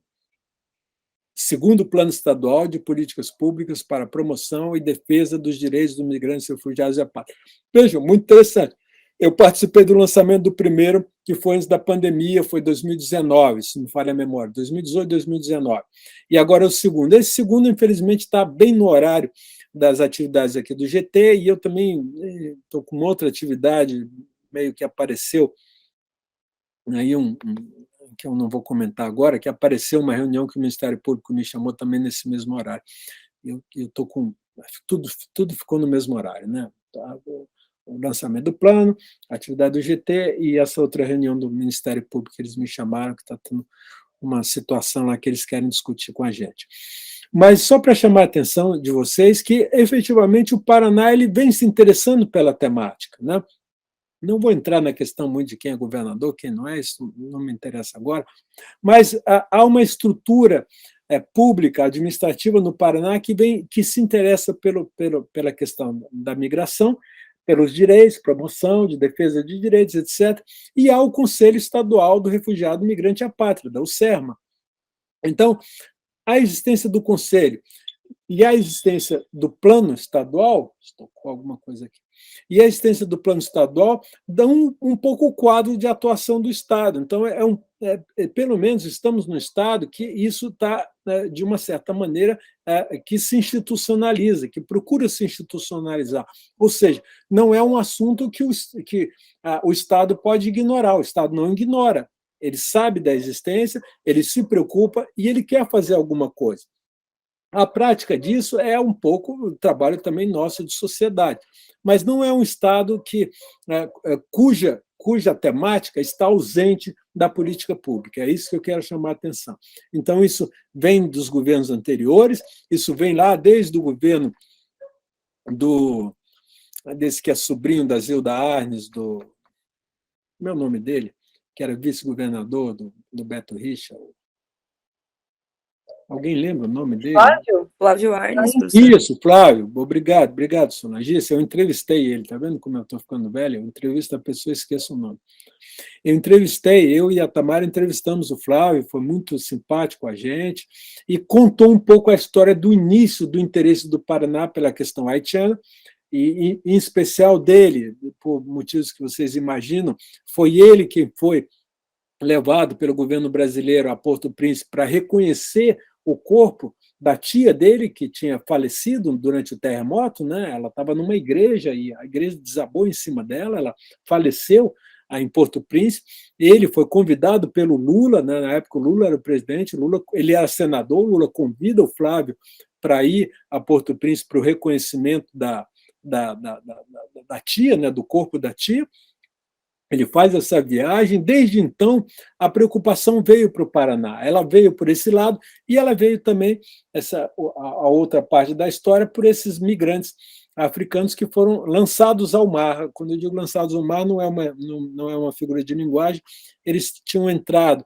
Segundo Plano Estadual de Políticas Públicas para a Promoção e Defesa dos Direitos dos Migrantes, Refugiados e Apátridas. Vejam, muito interessante. Eu participei do lançamento do primeiro, que foi antes da pandemia, foi 2019, se não falha a memória, 2018, 2019. E agora é o segundo. Esse segundo, infelizmente, está bem no horário das atividades aqui do GT, e eu também estou com outra atividade, meio que apareceu aí que eu não vou comentar agora, que apareceu uma reunião que o Ministério Público me chamou também nesse mesmo horário. Eu estou com... Tudo ficou no mesmo horário, né? O lançamento do plano, a atividade do GT e essa outra reunião do Ministério Público que eles me chamaram, que está tendo uma situação lá que eles querem discutir com a gente. Mas só para chamar a atenção de vocês que, efetivamente, o Paraná ele vem se interessando pela temática, né? Não vou entrar na questão muito de quem é governador, quem não é, isso não me interessa agora, mas há uma estrutura pública, administrativa no Paraná que se interessa pela questão da migração, pelos direitos, promoção, de defesa de direitos, etc. E há o Conselho Estadual do Refugiado Migrante e Apátrida, o CERMA. Então, a existência do Conselho e a existência do Plano Estadual, estou com alguma coisa aqui, e a existência do Plano Estadual dão um pouco o quadro de atuação do Estado. Então, pelo menos estamos no Estado que isso está, de uma certa maneira, que se institucionaliza, que procura se institucionalizar. Ou seja, não é um assunto que o Estado pode ignorar, o Estado não ignora. ele sabe da existência, ele se preocupa e ele quer fazer alguma coisa. A prática disso é um pouco o trabalho também nosso de sociedade, mas não é um Estado cuja temática está ausente da política pública. É isso que eu quero chamar a atenção. Então, isso vem dos governos anteriores, isso vem lá desde o governo desse que é sobrinho da Zilda Arnes, meu nome dele, que era vice-governador do Beto Richa. Alguém lembra o nome dele? Flávio Arnes, professor. Isso, Flávio. Obrigado, Solangice. Eu entrevistei ele, tá vendo como eu estou ficando velho? Eu entrevisto a pessoa e esqueço o nome. Eu e a Tamara entrevistamos o Flávio, foi muito simpático a gente, e contou um pouco a história do início do interesse do Paraná pela questão haitiana, e em especial dele, por motivos que vocês imaginam, foi ele quem foi levado pelo governo brasileiro a Porto Príncipe para reconhecer o corpo da tia dele, que tinha falecido durante o terremoto, né? Ela estava numa igreja e a igreja desabou em cima dela, ela faleceu em Porto Príncipe. Ele foi convidado pelo Lula, né? Na época o Lula era o presidente, ele era senador, o Lula convida o Flávio para ir a Porto Príncipe para o reconhecimento da tia, né? Do corpo da tia. Ele faz essa viagem, desde então a preocupação veio para o Paraná, ela veio por esse lado e ela veio também, a outra parte da história, por esses migrantes africanos que foram lançados ao mar. Quando eu digo lançados ao mar, não é uma figura de linguagem, eles tinham entrado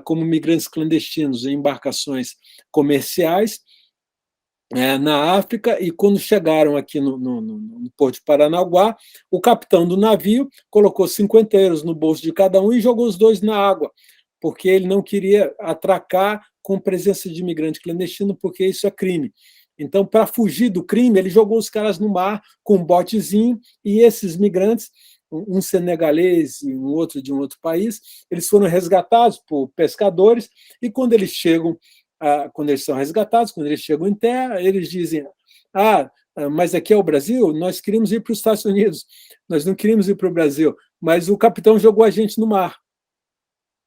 como migrantes clandestinos em embarcações comerciais, na África, e quando chegaram aqui no Porto de Paranaguá, o capitão do navio colocou 50 euros no bolso de cada um e jogou os dois na água, porque ele não queria atracar com presença de imigrante clandestino, porque isso é crime. Então, para fugir do crime, ele jogou os caras no mar com um botezinho, e esses migrantes, um senegalês e um outro de um outro país, eles foram resgatados por pescadores, e quando eles são resgatados, quando eles chegam em terra, eles dizem: mas aqui é o Brasil, nós queríamos ir para os Estados Unidos, nós não queríamos ir para o Brasil, mas o capitão jogou a gente no mar.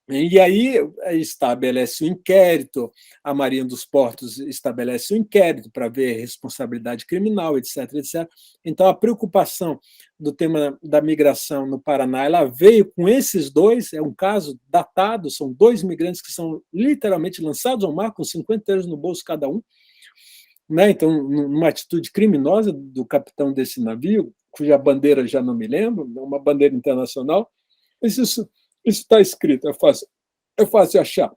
E aí estabelece o inquérito, a Marinha dos Portos estabelece o inquérito para ver responsabilidade criminal, etc, etc. Então, a preocupação do tema da migração no Paraná, ela veio com esses dois, é um caso datado, são dois migrantes que são literalmente lançados ao mar com 50 euros no bolso cada um, né? Então, numa atitude criminosa do capitão desse navio, cuja bandeira já não me lembro, uma bandeira internacional. Isso está escrito, é fácil achar.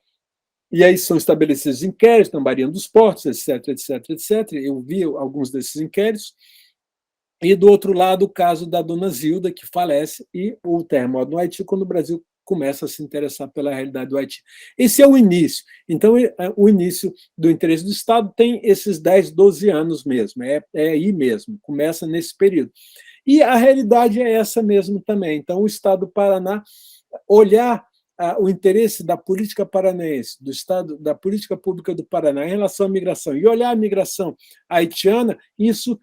E aí são estabelecidos inquéritos na Marinha dos Portos, etc, etc, etc. Eu vi alguns desses inquéritos. E, do outro lado, o caso da dona Zilda, que falece, e o terremoto no Haiti, quando o Brasil começa a se interessar pela realidade do Haiti. Esse é o início. Então, o início do interesse do Estado tem esses 10, 12 anos mesmo, é aí mesmo, começa nesse período. E a realidade é essa mesmo também. Então, o Estado do Paraná olhar o interesse da política paranaense, do Estado, da política pública do Paraná em relação à migração, e olhar a migração haitiana, isso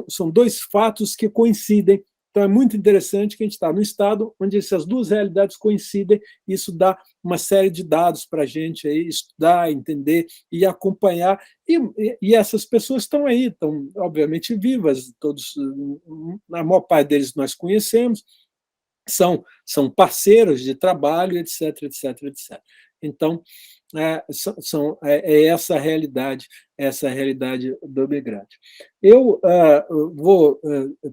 são dois fatos que coincidem. Então, é muito interessante que a gente está no Estado onde essas duas realidades coincidem, e isso dá uma série de dados para a gente aí estudar, entender e acompanhar. E essas pessoas estão aí, estão, obviamente, vivas, todos, a maior parte deles nós conhecemos, são parceiros de trabalho, etc, etc, etc. Então, essa a realidade do migrante. Eu vou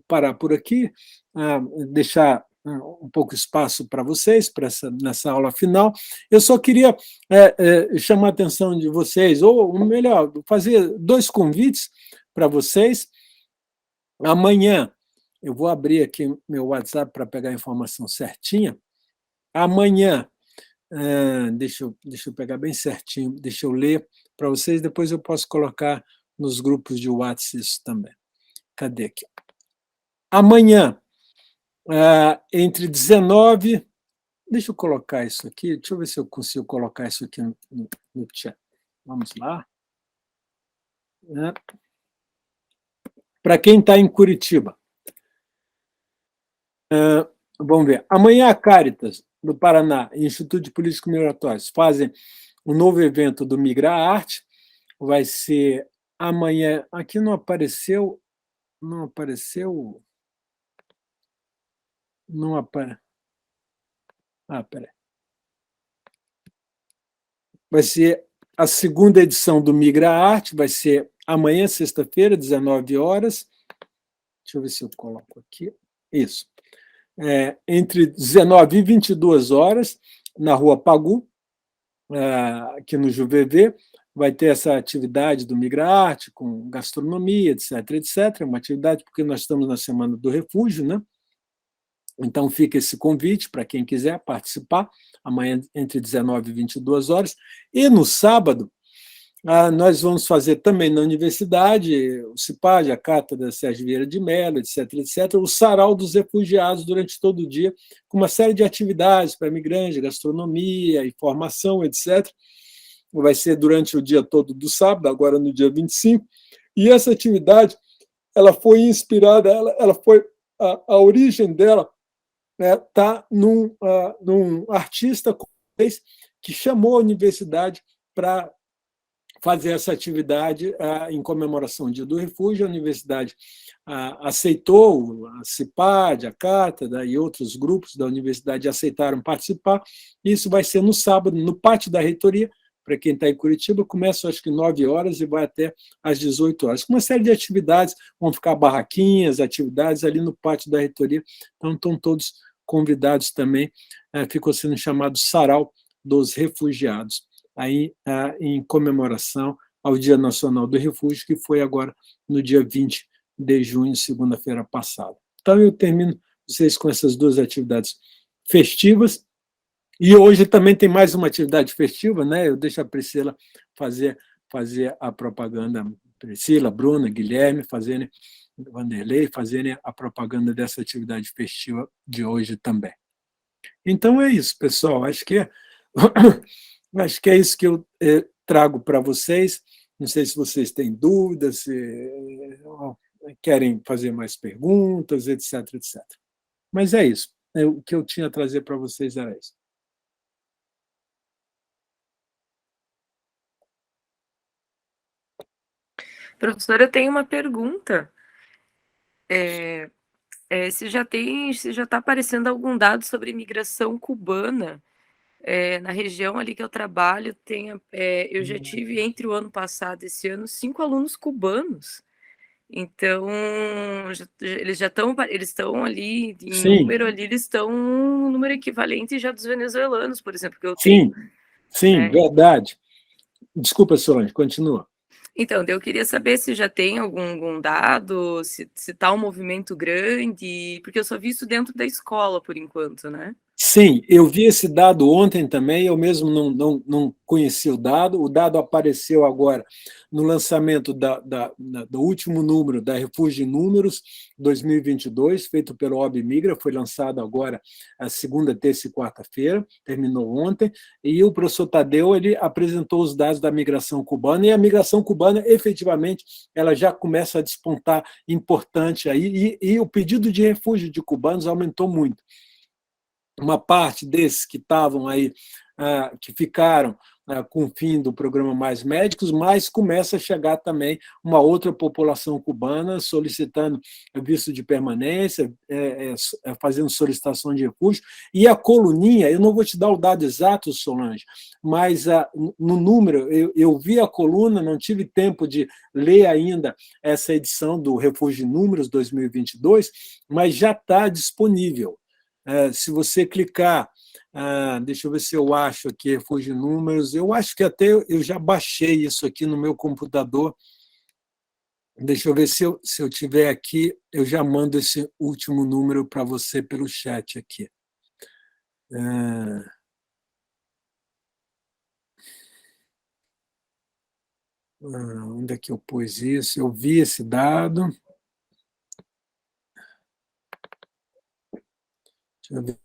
parar por aqui, deixar um pouco espaço para vocês, nessa aula final. Eu só queria chamar a atenção de vocês, ou melhor, fazer 2 convites para vocês. Amanhã, eu vou abrir aqui meu WhatsApp para pegar a informação certinha. Amanhã, deixa eu pegar bem certinho, deixa eu ler para vocês, depois eu posso colocar nos grupos de WhatsApp isso também. Cadê aqui? Amanhã, entre 19... Deixa eu colocar isso aqui, deixa eu ver se eu consigo colocar isso aqui no chat. Vamos lá. Para quem está em Curitiba. Vamos ver. Amanhã a Caritas do Paraná e Instituto de Políticas Migratórias fazem um novo evento do Migra Arte, vai ser amanhã. Aqui não apareceu, não apareceu, não apareceu. Ah, peraí. Vai ser a segunda edição do Migra Arte, vai ser amanhã, sexta-feira, 19 horas. Deixa eu ver se eu coloco aqui. Isso. Entre 19 e 22 horas, na Rua Pagu, aqui no JuVV, vai ter essa atividade do Migra Arte, com gastronomia, etc, etc. É uma atividade porque nós estamos na Semana do Refúgio, né? Então, fica esse convite para quem quiser participar, amanhã entre 19 e 22 horas. E no sábado, nós vamos fazer também na universidade, o CIPAD, a Cátedra Sérgio Vieira de Mello, etc, etc, o Sarau dos Refugiados durante todo o dia, com uma série de atividades para imigrantes, gastronomia, informação, etc. Vai ser durante o dia todo do sábado, agora no dia 25. E essa atividade, ela foi inspirada, ela foi, a origem dela está num artista que chamou a universidade para fazer essa atividade em comemoração ao Dia do Refúgio. A universidade aceitou, a CIPAD, a Cátedra e outros grupos da universidade aceitaram participar. Isso vai ser no sábado, no pátio da reitoria. Para quem está em Curitiba, começa acho que 9 horas e vai até às 18 horas. Uma série de atividades, vão ficar barraquinhas, atividades ali no pátio da reitoria. Então, estão todos convidados também. Ficou sendo chamado Sarau dos Refugiados, aí em comemoração ao Dia Nacional do Refúgio, que foi agora no dia 20 de junho, segunda-feira passada. Então, eu termino vocês com essas duas atividades festivas. E hoje também tem mais uma atividade festiva, né? Eu deixo a Priscila fazer a propaganda, Priscila, Bruna, Guilherme, Vanderlei, fazerem a propaganda dessa atividade festiva de hoje também. Então é isso, pessoal. Acho que é isso que eu trago para vocês. Não sei se vocês têm dúvidas, se querem fazer mais perguntas, etc, etc. Mas é isso. O que eu tinha a trazer para vocês era isso. Professora, eu tenho uma pergunta. Se já está aparecendo algum dado sobre imigração cubana na região ali que eu trabalho, eu já tive entre o ano passado e esse ano 5 alunos cubanos. Então, eles estão ali em Sim. número ali, eles estão um número equivalente já dos venezuelanos, por exemplo, que eu Sim, tenho. sim, verdade. Desculpa, Solange, continua. Então, eu queria saber se já tem algum dado, se está um movimento grande, porque eu só vi isso dentro da escola, por enquanto, né? Sim, eu vi esse dado ontem também, eu mesmo não conhecia o dado apareceu agora no lançamento do último número da Refúgio em Números 2022, feito pelo OB Migra, foi lançado agora a segunda, terça e quarta-feira, terminou ontem, e o professor Tadeu ele apresentou os dados da migração cubana, e a migração cubana, efetivamente, ela já começa a despontar importante aí, e o pedido de refúgio de cubanos aumentou muito. Uma parte desses que estavam aí, que ficaram com o fim do programa Mais Médicos, mas começa a chegar também uma outra população cubana solicitando visto de permanência, fazendo solicitação de refúgio, e a coluninha, eu não vou te dar o dado exato, Solange, mas no número, eu vi a coluna, não tive tempo de ler ainda essa edição do Refúgio em Números 2022, mas já está disponível. Se você clicar, deixa eu ver se eu acho aqui, Refúgio em Números, eu acho que até eu já baixei isso aqui no meu computador. Deixa eu ver se eu tiver aqui, eu já mando esse último número para você pelo chat aqui. Onde é que eu pus isso? Eu vi esse dado. Deixa eu ver.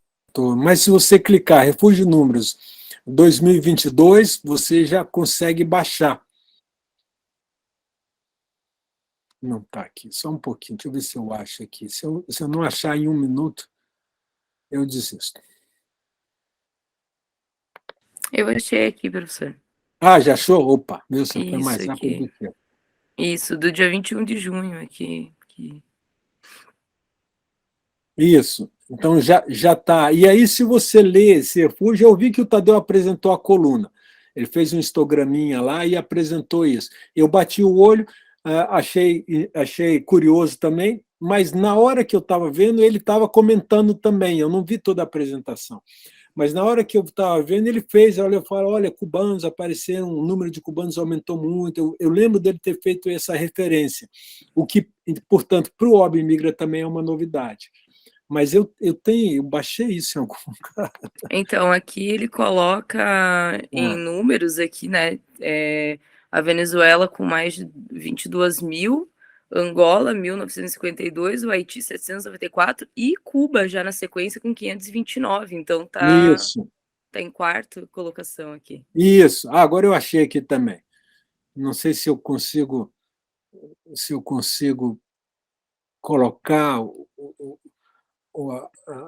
Mas se você clicar Refúgio Números 2022, você já consegue baixar. Não está aqui, só um pouquinho, deixa eu ver se eu acho aqui. Se eu não achar em 1 minuto, eu desisto. Eu achei aqui, professor. Ah, já achou? Opa, meu, você foi Isso mais rápido do aqui. que eu. Isso, do dia 21 de junho aqui. Isso. Então já está. E aí, se você lê esse refúgio, eu vi que o Tadeu apresentou a coluna. Ele fez um histograminha lá e apresentou isso. Eu bati o olho, achei curioso também, mas na hora que eu estava vendo, ele estava comentando também. Eu não vi toda a apresentação. Mas na hora que eu estava vendo, ele fez, olha, eu falo, olha, cubanos apareceram, o número de cubanos aumentou muito. Eu lembro dele ter feito essa referência, o que, portanto, para o OB Migra também é uma novidade. Mas eu baixei isso em algum lugar. Então, aqui ele coloca em números aqui, né? A Venezuela com mais de 22 mil, Angola 1.952, o Haiti 794 e Cuba já na sequência com 529. Então Isso. Tá em quarta colocação aqui. Isso. Agora eu achei aqui também. Não sei se eu consigo colocar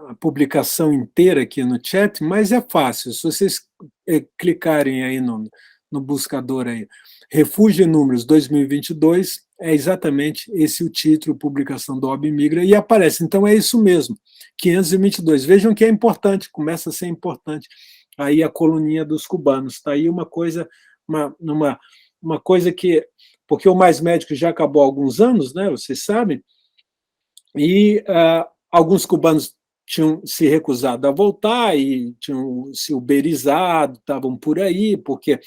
a publicação inteira aqui no chat, mas é fácil. Se vocês clicarem aí no buscador aí, Refúgio em Números 2022, é exatamente esse o título, publicação do OB Migra, e aparece. Então é isso mesmo, 522. Vejam que é importante, começa a ser importante aí a coluninha dos cubanos. Está aí uma coisa que, porque o Mais Médico já acabou há alguns anos, né? Vocês sabem, e alguns cubanos tinham se recusado a voltar e tinham se uberizado, estavam por aí, porque,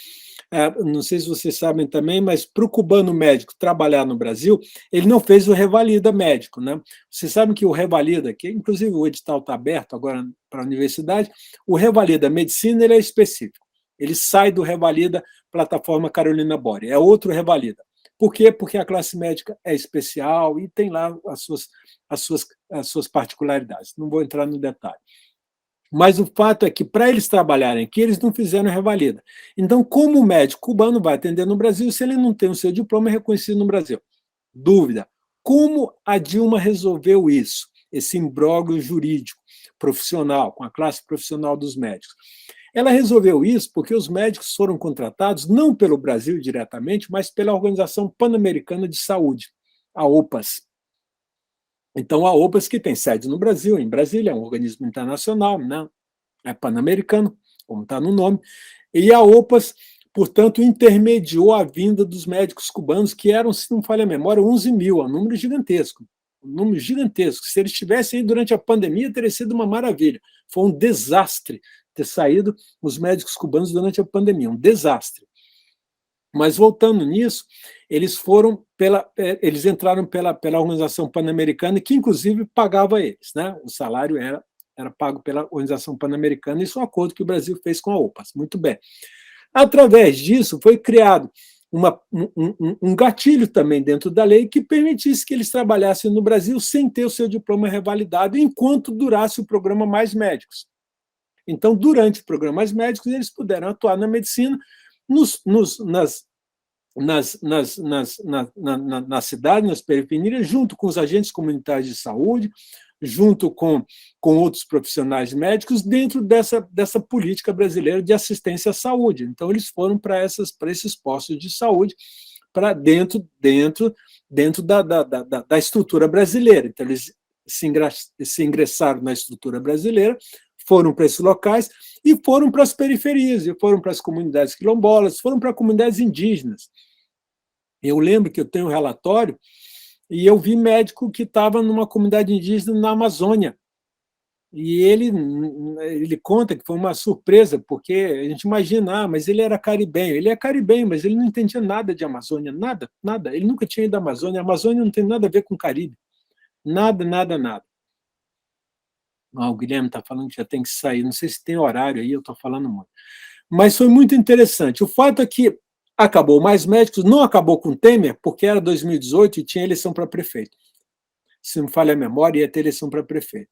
não sei se vocês sabem também, mas para o cubano médico trabalhar no Brasil, ele não fez o Revalida médico. Né? Vocês sabem que o Revalida, que inclusive o edital está aberto agora para a universidade, o Revalida Medicina ele é específico. Ele sai do Revalida Plataforma Carolina Bore, é outro Revalida. Por quê? Porque a classe médica é especial e tem lá as suas particularidades. Não vou entrar no detalhe. Mas o fato é que, para eles trabalharem aqui, eles não fizeram revalida. Então, como o médico cubano vai atender no Brasil se ele não tem o seu diploma reconhecido no Brasil? Dúvida. Como a Dilma resolveu isso? Esse imbróglio jurídico, profissional, com a classe profissional dos médicos. Ela resolveu isso porque os médicos foram contratados não pelo Brasil diretamente, mas pela Organização Pan-Americana de Saúde, a OPAS. Então, a OPAS, que tem sede no Brasil, em Brasília, é um organismo internacional, né? É pan-americano, como está no nome, e a OPAS, portanto, intermediou a vinda dos médicos cubanos, que eram, se não falha a memória, 11 mil, um número gigantesco. Um número gigantesco. Se eles estivessem aí durante a pandemia, teria sido uma maravilha. Foi um desastre ter saído os médicos cubanos durante a pandemia, um desastre. Mas, voltando nisso, eles entraram pela Organização Pan-Americana, que, inclusive, pagava eles. Né? O salário era pago pela Organização Pan-Americana, isso é um acordo que o Brasil fez com a OPAS. Muito bem. Através disso, foi criado um gatilho também dentro da lei que permitisse que eles trabalhassem no Brasil sem ter o seu diploma revalidado, enquanto durasse o programa Mais Médicos. Então, durante o programa Mais Médicos, eles puderam atuar na medicina, na cidade, nas periferias, junto com os agentes comunitários de saúde, junto com outros profissionais médicos, dentro dessa política brasileira de assistência à saúde. Então, eles foram para esses postos de saúde, para dentro da estrutura brasileira. Então, eles se ingressaram na estrutura brasileira, foram para esses locais e foram para as periferias, e foram para as comunidades quilombolas, foram para comunidades indígenas. Eu lembro que eu tenho um relatório e eu vi médico que estava numa comunidade indígena na Amazônia. E ele conta que foi uma surpresa, porque a gente imagina, mas ele era caribenho. Ele é caribenho, mas ele não entendia nada de Amazônia, nada, nada. Ele nunca tinha ido à Amazônia. A Amazônia não tem nada a ver com o Caribe. Nada, nada, nada. O Guilherme está falando que já tem que sair. Não sei se tem horário aí, eu estou falando muito. Mas foi muito interessante. O fato é que acabou Mais Médicos, não acabou com Temer, porque era 2018 e tinha eleição para prefeito. Se não falha a memória, ia ter eleição para prefeito.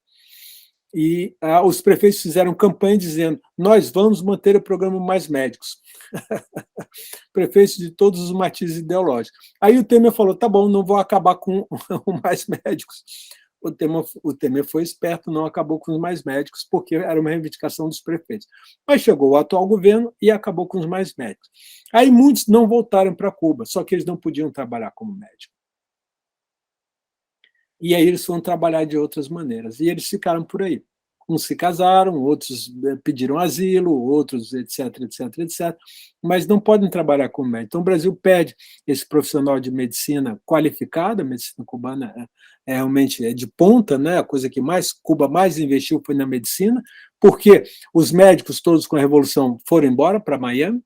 E os prefeitos fizeram campanha dizendo: nós vamos manter o programa Mais Médicos. Prefeitos de todos os matizes ideológicos. Aí o Temer falou: tá bom, não vou acabar com o Mais Médicos, o Temer foi esperto, não acabou com os mais médicos, porque era uma reivindicação dos prefeitos. Mas chegou o atual governo e acabou com os mais médicos. Aí muitos não voltaram para Cuba, só que eles não podiam trabalhar como médico. E aí eles foram trabalhar de outras maneiras. E eles ficaram por aí. Uns se casaram, outros pediram asilo, outros etc, etc, etc. Mas não podem trabalhar como médico. Então o Brasil pede esse profissional de medicina qualificada, a medicina cubana realmente de ponta, né? A coisa que Cuba mais investiu foi na medicina, porque os médicos todos com a Revolução foram embora para Miami.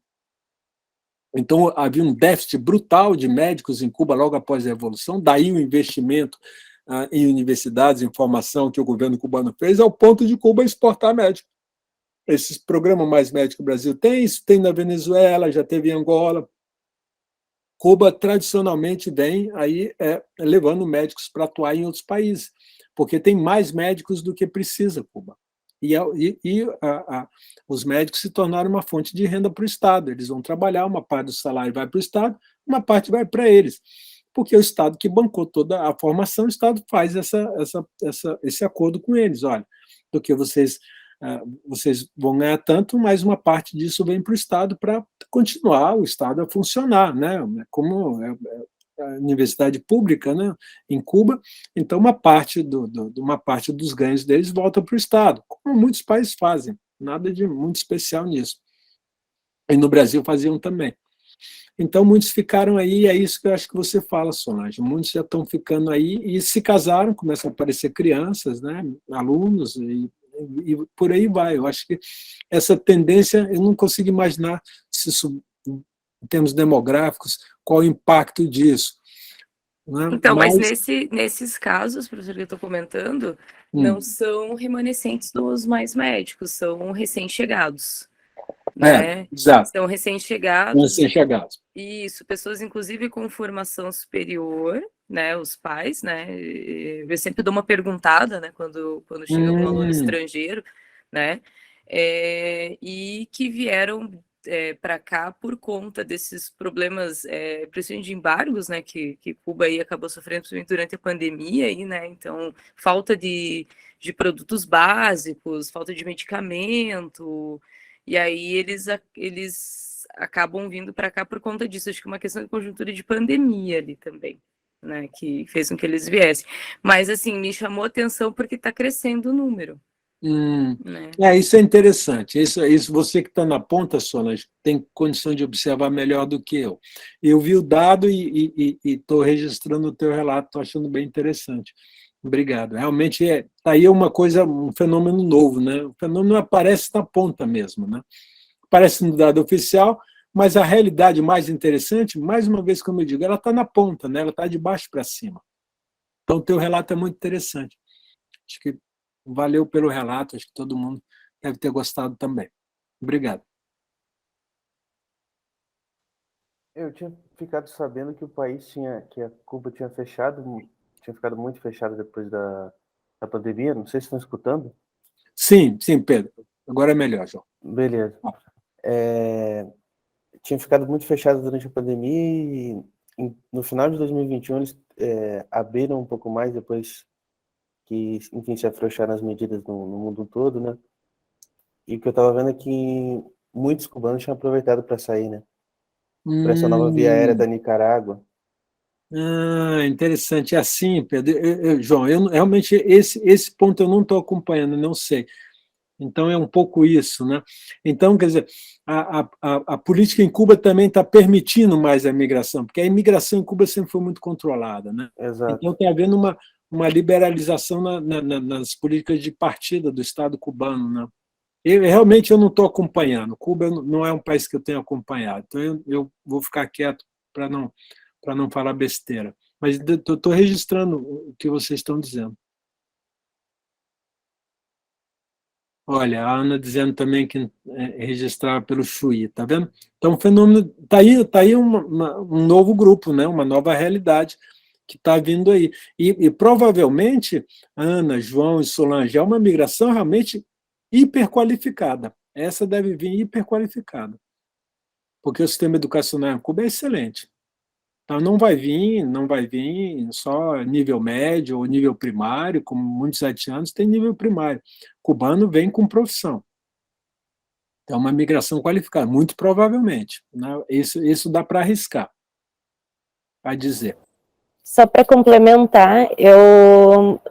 Então havia um déficit brutal de médicos em Cuba logo após a Revolução, daí o investimento em universidades, em formação que o governo cubano fez, ao ponto de Cuba exportar médicos. Esses programas Mais Médico que o Brasil tem, isso tem na Venezuela, já teve em Angola. Cuba, tradicionalmente, vem aí levando médicos para atuar em outros países, porque tem mais médicos do que precisa Cuba. Os médicos se tornaram uma fonte de renda para o Estado. Eles vão trabalhar, uma parte do salário vai para o Estado, uma parte vai para eles. Porque o Estado que bancou toda a formação, o Estado faz esse acordo com eles. Olha, do que vocês vão ganhar tanto, mas uma parte disso vem para o Estado para continuar o Estado a funcionar, né? Como a universidade pública, né, em Cuba, então uma parte dos ganhos deles volta para o Estado, como muitos países fazem, nada de muito especial nisso. E no Brasil faziam também. Então, muitos ficaram aí, é isso que eu acho que você fala, Solange. Muitos já estão ficando aí e se casaram, começam a aparecer crianças, né, alunos, e por aí vai. Eu acho que essa tendência, eu não consigo imaginar, se isso, em termos demográficos, qual o impacto disso. Né? Então, mas nesses casos, professor, que eu estou comentando, não são remanescentes dos mais médicos, são recém-chegados. Né? Exato. São recém-chegados. Recém-chegados. Isso, pessoas inclusive com formação superior, né? Os pais, né? Eu sempre dou uma perguntada, né? Quando chega um aluno estrangeiro, né? E que vieram para cá por conta desses problemas, pressão de embargos, né? Que Cuba aí acabou sofrendo durante a pandemia, aí, né? Então, falta de produtos básicos, falta de medicamento. E aí eles acabam vindo para cá por conta disso. Acho que é uma questão de conjuntura de pandemia ali também, né? Que fez com que eles viessem. Mas, assim, me chamou a atenção porque está crescendo o número. Né? Isso é interessante. Isso você que está na ponta, Solange, tem condição de observar melhor do que eu. Eu vi o dado e estou registrando o teu relato, estou achando bem interessante. Obrigado. Realmente está aí um fenômeno novo, né? O fenômeno aparece na ponta mesmo, né? Aparece no dado oficial, mas a realidade mais interessante, mais uma vez, como eu digo, ela está na ponta, né? Ela está de baixo para cima. Então, o teu relato é muito interessante. Acho que valeu pelo relato, acho que todo mundo deve ter gostado também. Obrigado. Eu tinha ficado sabendo que que a Cuba tinha ficado muito fechada depois da pandemia. Não sei se estão escutando. Sim, Pedro. Agora é melhor, João. Beleza. Tinha ficado muito fechado durante a pandemia e no final de 2021 eles abriram um pouco mais depois que, enfim, se afrouxaram as medidas no mundo todo, né? E o que eu estava vendo é que muitos cubanos tinham aproveitado para sair, né? Para essa nova via aérea da Nicarágua. Interessante. É assim, Pedro. João, realmente esse ponto eu não estou acompanhando, não sei. Então é um pouco isso, né? Então, quer dizer, a política em Cuba também está permitindo mais a imigração, porque a imigração em Cuba sempre foi muito controlada, né? Exato. Então está havendo uma liberalização nas políticas de partida do Estado cubano, né? Realmente eu não estou acompanhando. Cuba não é um país que eu tenho acompanhado, então eu vou ficar quieto para não falar besteira. Mas estou registrando o que vocês estão dizendo. Olha, a Ana dizendo também que registrar pelo Chuí, tá vendo? Então, o fenômeno está aí um novo grupo, né? Uma nova realidade que está vindo aí. E provavelmente, Ana, João e Solange, é uma migração realmente hiperqualificada. Essa deve vir hiperqualificada. Porque o sistema educacional em Cuba é excelente. Então, não vai vir só nível médio ou nível primário, como muitos haitianos têm nível primário. Cubano vem com profissão. É uma migração qualificada, muito provavelmente, né? Isso dá para arriscar, a dizer. Só para complementar,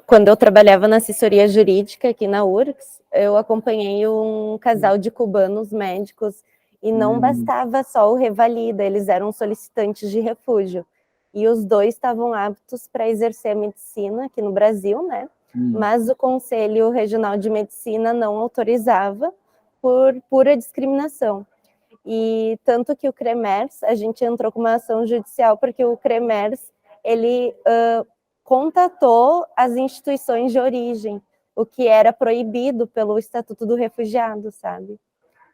quando eu trabalhava na assessoria jurídica aqui na URGS, eu acompanhei um casal de cubanos médicos e não bastava só o revalida, eles eram solicitantes de refúgio. E os dois estavam aptos para exercer a medicina aqui no Brasil, né? Mas o Conselho Regional de Medicina não autorizava por pura discriminação. E tanto que o CREMERS, a gente entrou com uma ação judicial porque o CREMERS ele contatou as instituições de origem, o que era proibido pelo Estatuto do Refugiado, sabe?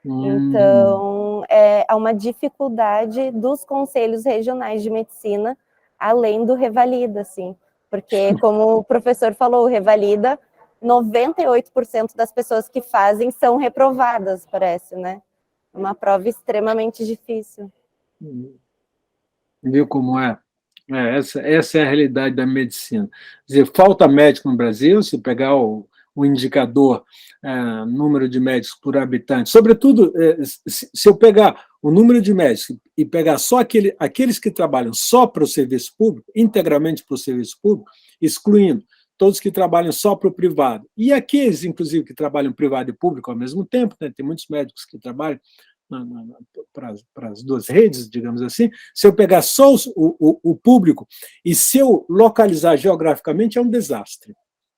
Então, há uma dificuldade dos conselhos regionais de medicina, além do revalida, assim, porque, como o professor falou, o revalida, 98% das pessoas que fazem são reprovadas, parece, né? Uma prova extremamente difícil. Viu como é? Essa é a realidade da medicina. Quer dizer, falta médico no Brasil, se pegar o indicador, número de médicos por habitante, sobretudo, se eu pegar o número de médicos e pegar só aqueles que trabalham só para o serviço público, integralmente para o serviço público, excluindo todos que trabalham só para o privado, e aqueles, inclusive, que trabalham privado e público ao mesmo tempo, né? Tem muitos médicos que trabalham para as duas redes, digamos assim. Se eu pegar só o público e se eu localizar geograficamente, é um desastre.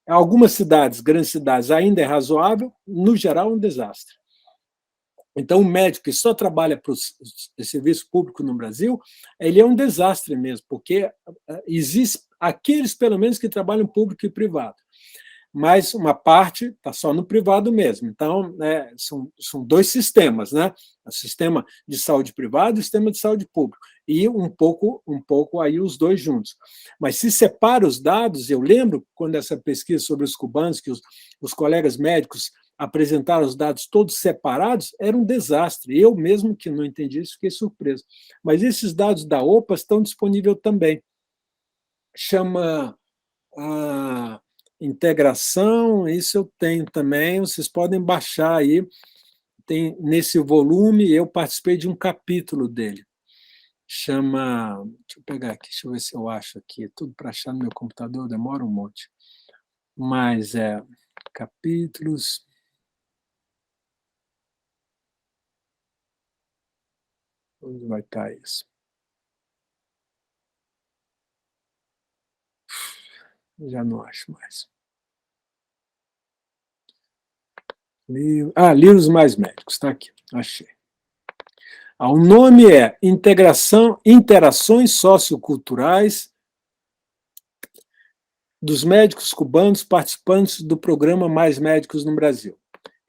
Algumas cidades, grandes cidades, ainda é razoável, no geral, é um desastre. Então, o médico que só trabalha para o serviço público no Brasil, ele é um desastre mesmo, porque existe aqueles, pelo menos, que trabalham público e privado. Mas uma parte está só no privado mesmo. Então, são dois sistemas, né? O sistema de saúde privado e o sistema de saúde público. E um pouco aí os dois juntos. Mas se separa os dados, eu lembro quando essa pesquisa sobre os cubanos, que os colegas médicos apresentaram os dados todos separados, era um desastre. Eu mesmo que não entendi isso, fiquei surpreso. Mas esses dados da OPA estão disponíveis também. Chama a integração, isso eu tenho também, vocês podem baixar aí, tem nesse volume, eu participei de um capítulo dele, chama, deixa eu pegar aqui, deixa eu ver se eu acho aqui, tudo para achar no meu computador, demora um monte, mas capítulos, onde vai estar isso? Já não acho mais. Livros mais médicos, está aqui, achei. O nome é Interações Socioculturais dos Médicos Cubanos Participantes do Programa Mais Médicos no Brasil.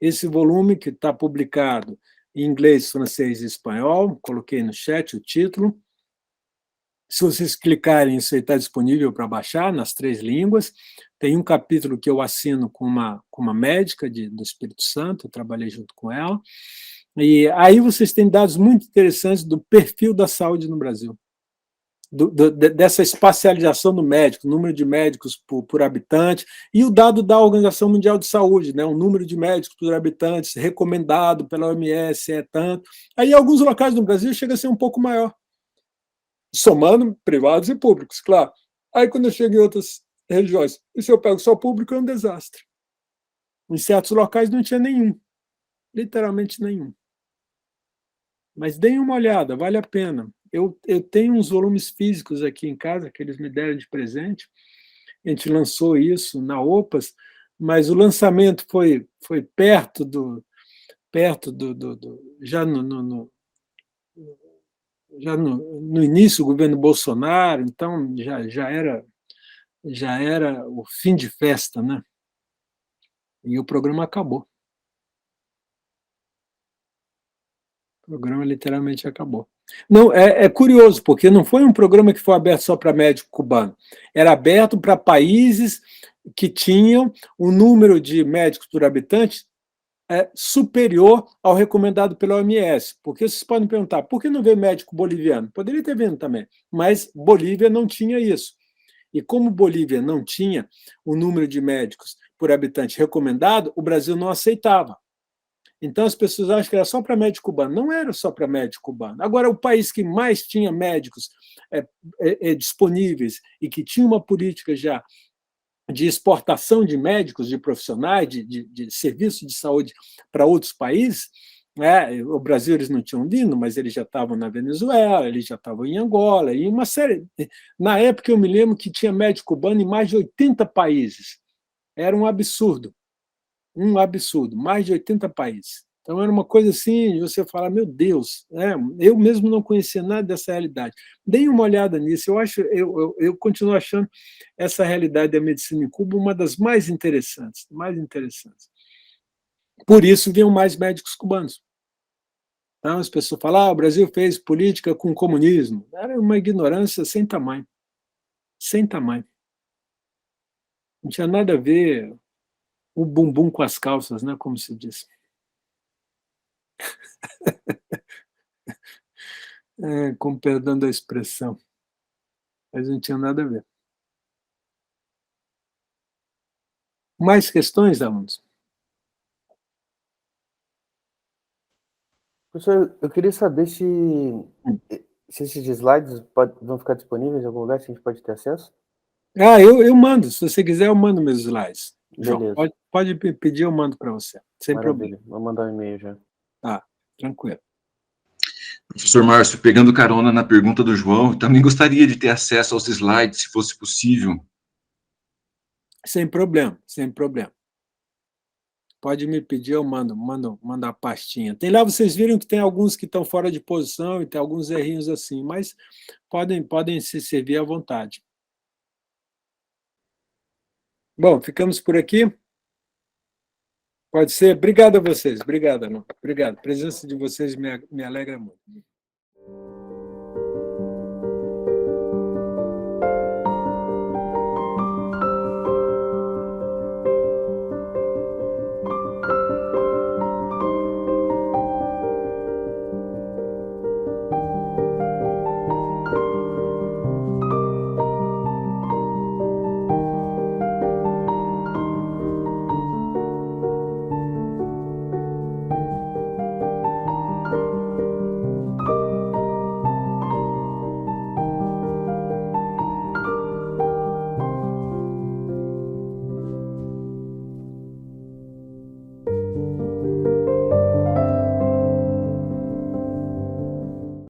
Esse volume, que está publicado em inglês, francês e espanhol, coloquei no chat o título. Se vocês clicarem, isso aí está disponível para baixar nas 3 línguas. Tem um capítulo que eu assino com uma médica do Espírito Santo, eu trabalhei junto com ela. E aí vocês têm dados muito interessantes do perfil da saúde no Brasil, dessa espacialização do médico, número de médicos por habitante, e o dado da Organização Mundial de Saúde, né, o número de médicos por habitantes recomendado pela OMS é tanto. Aí, em alguns locais do Brasil, chega a ser um pouco maior, somando privados e públicos, claro. Aí, quando eu chego em outras regiões, e se eu pego só público, é um desastre. Em certos locais não tinha nenhum, literalmente nenhum. Mas deem uma olhada, vale a pena. Eu tenho uns volumes físicos aqui em casa, que eles me deram de presente. A gente lançou isso na OPAS, mas o lançamento foi perto do já no início do governo Bolsonaro, então já era o fim de festa, né? E o programa acabou. O programa literalmente acabou. Não, é curioso, porque não foi um programa que foi aberto só para médico cubano. Era aberto para países que tinham um número de médicos por habitante superior ao recomendado pela OMS. Porque vocês podem perguntar, por que não veio médico boliviano? Poderia ter vindo também, mas Bolívia não tinha isso. E como Bolívia não tinha o número de médicos por habitante recomendado, o Brasil não aceitava. Então as pessoas acham que era só para médico cubano. Não era só para médico cubano. Agora, o país que mais tinha médicos disponíveis e que tinha uma política já de exportação de médicos, de profissionais, de serviços de saúde para outros países, o Brasil eles não tinham vindo, mas eles já estavam na Venezuela, eles já estavam em Angola, e uma série. Na época, eu me lembro que tinha médico cubano em mais de 80 países. Era um absurdo, mais de 80 países. Então, era uma coisa assim, você fala, meu Deus, eu mesmo não conhecia nada dessa realidade. Deem uma olhada nisso, eu continuo achando essa realidade da medicina em Cuba uma das mais interessantes, Por isso, vinham mais médicos cubanos. Então, as pessoas falam, o Brasil fez política com o comunismo. Era uma ignorância sem tamanho. Sem tamanho. Não tinha nada a ver o bumbum com as calças, né, como se diz. Com perdão da expressão. Mas não tinha nada a ver. Mais questões, alunos? Professor, eu queria saber se esses slides vão ficar disponíveis em algum lugar, se a gente pode ter acesso? Eu mando. Se você quiser, eu mando meus slides. João, Beleza. pode pedir, eu mando para você. Sem Maravilha. problema. Vou mandar um e-mail já. Tranquilo. Professor Márcio, pegando carona na pergunta do João, também gostaria de ter acesso aos slides, se fosse possível. Sem problema. Pode me pedir, eu mando a pastinha. Tem lá, vocês viram que tem alguns que estão fora de posição e tem alguns errinhos assim, mas podem se servir à vontade. Bom, ficamos por aqui? Pode ser? Obrigado a vocês. Obrigado, Ana. Obrigado. A presença de vocês me alegra muito.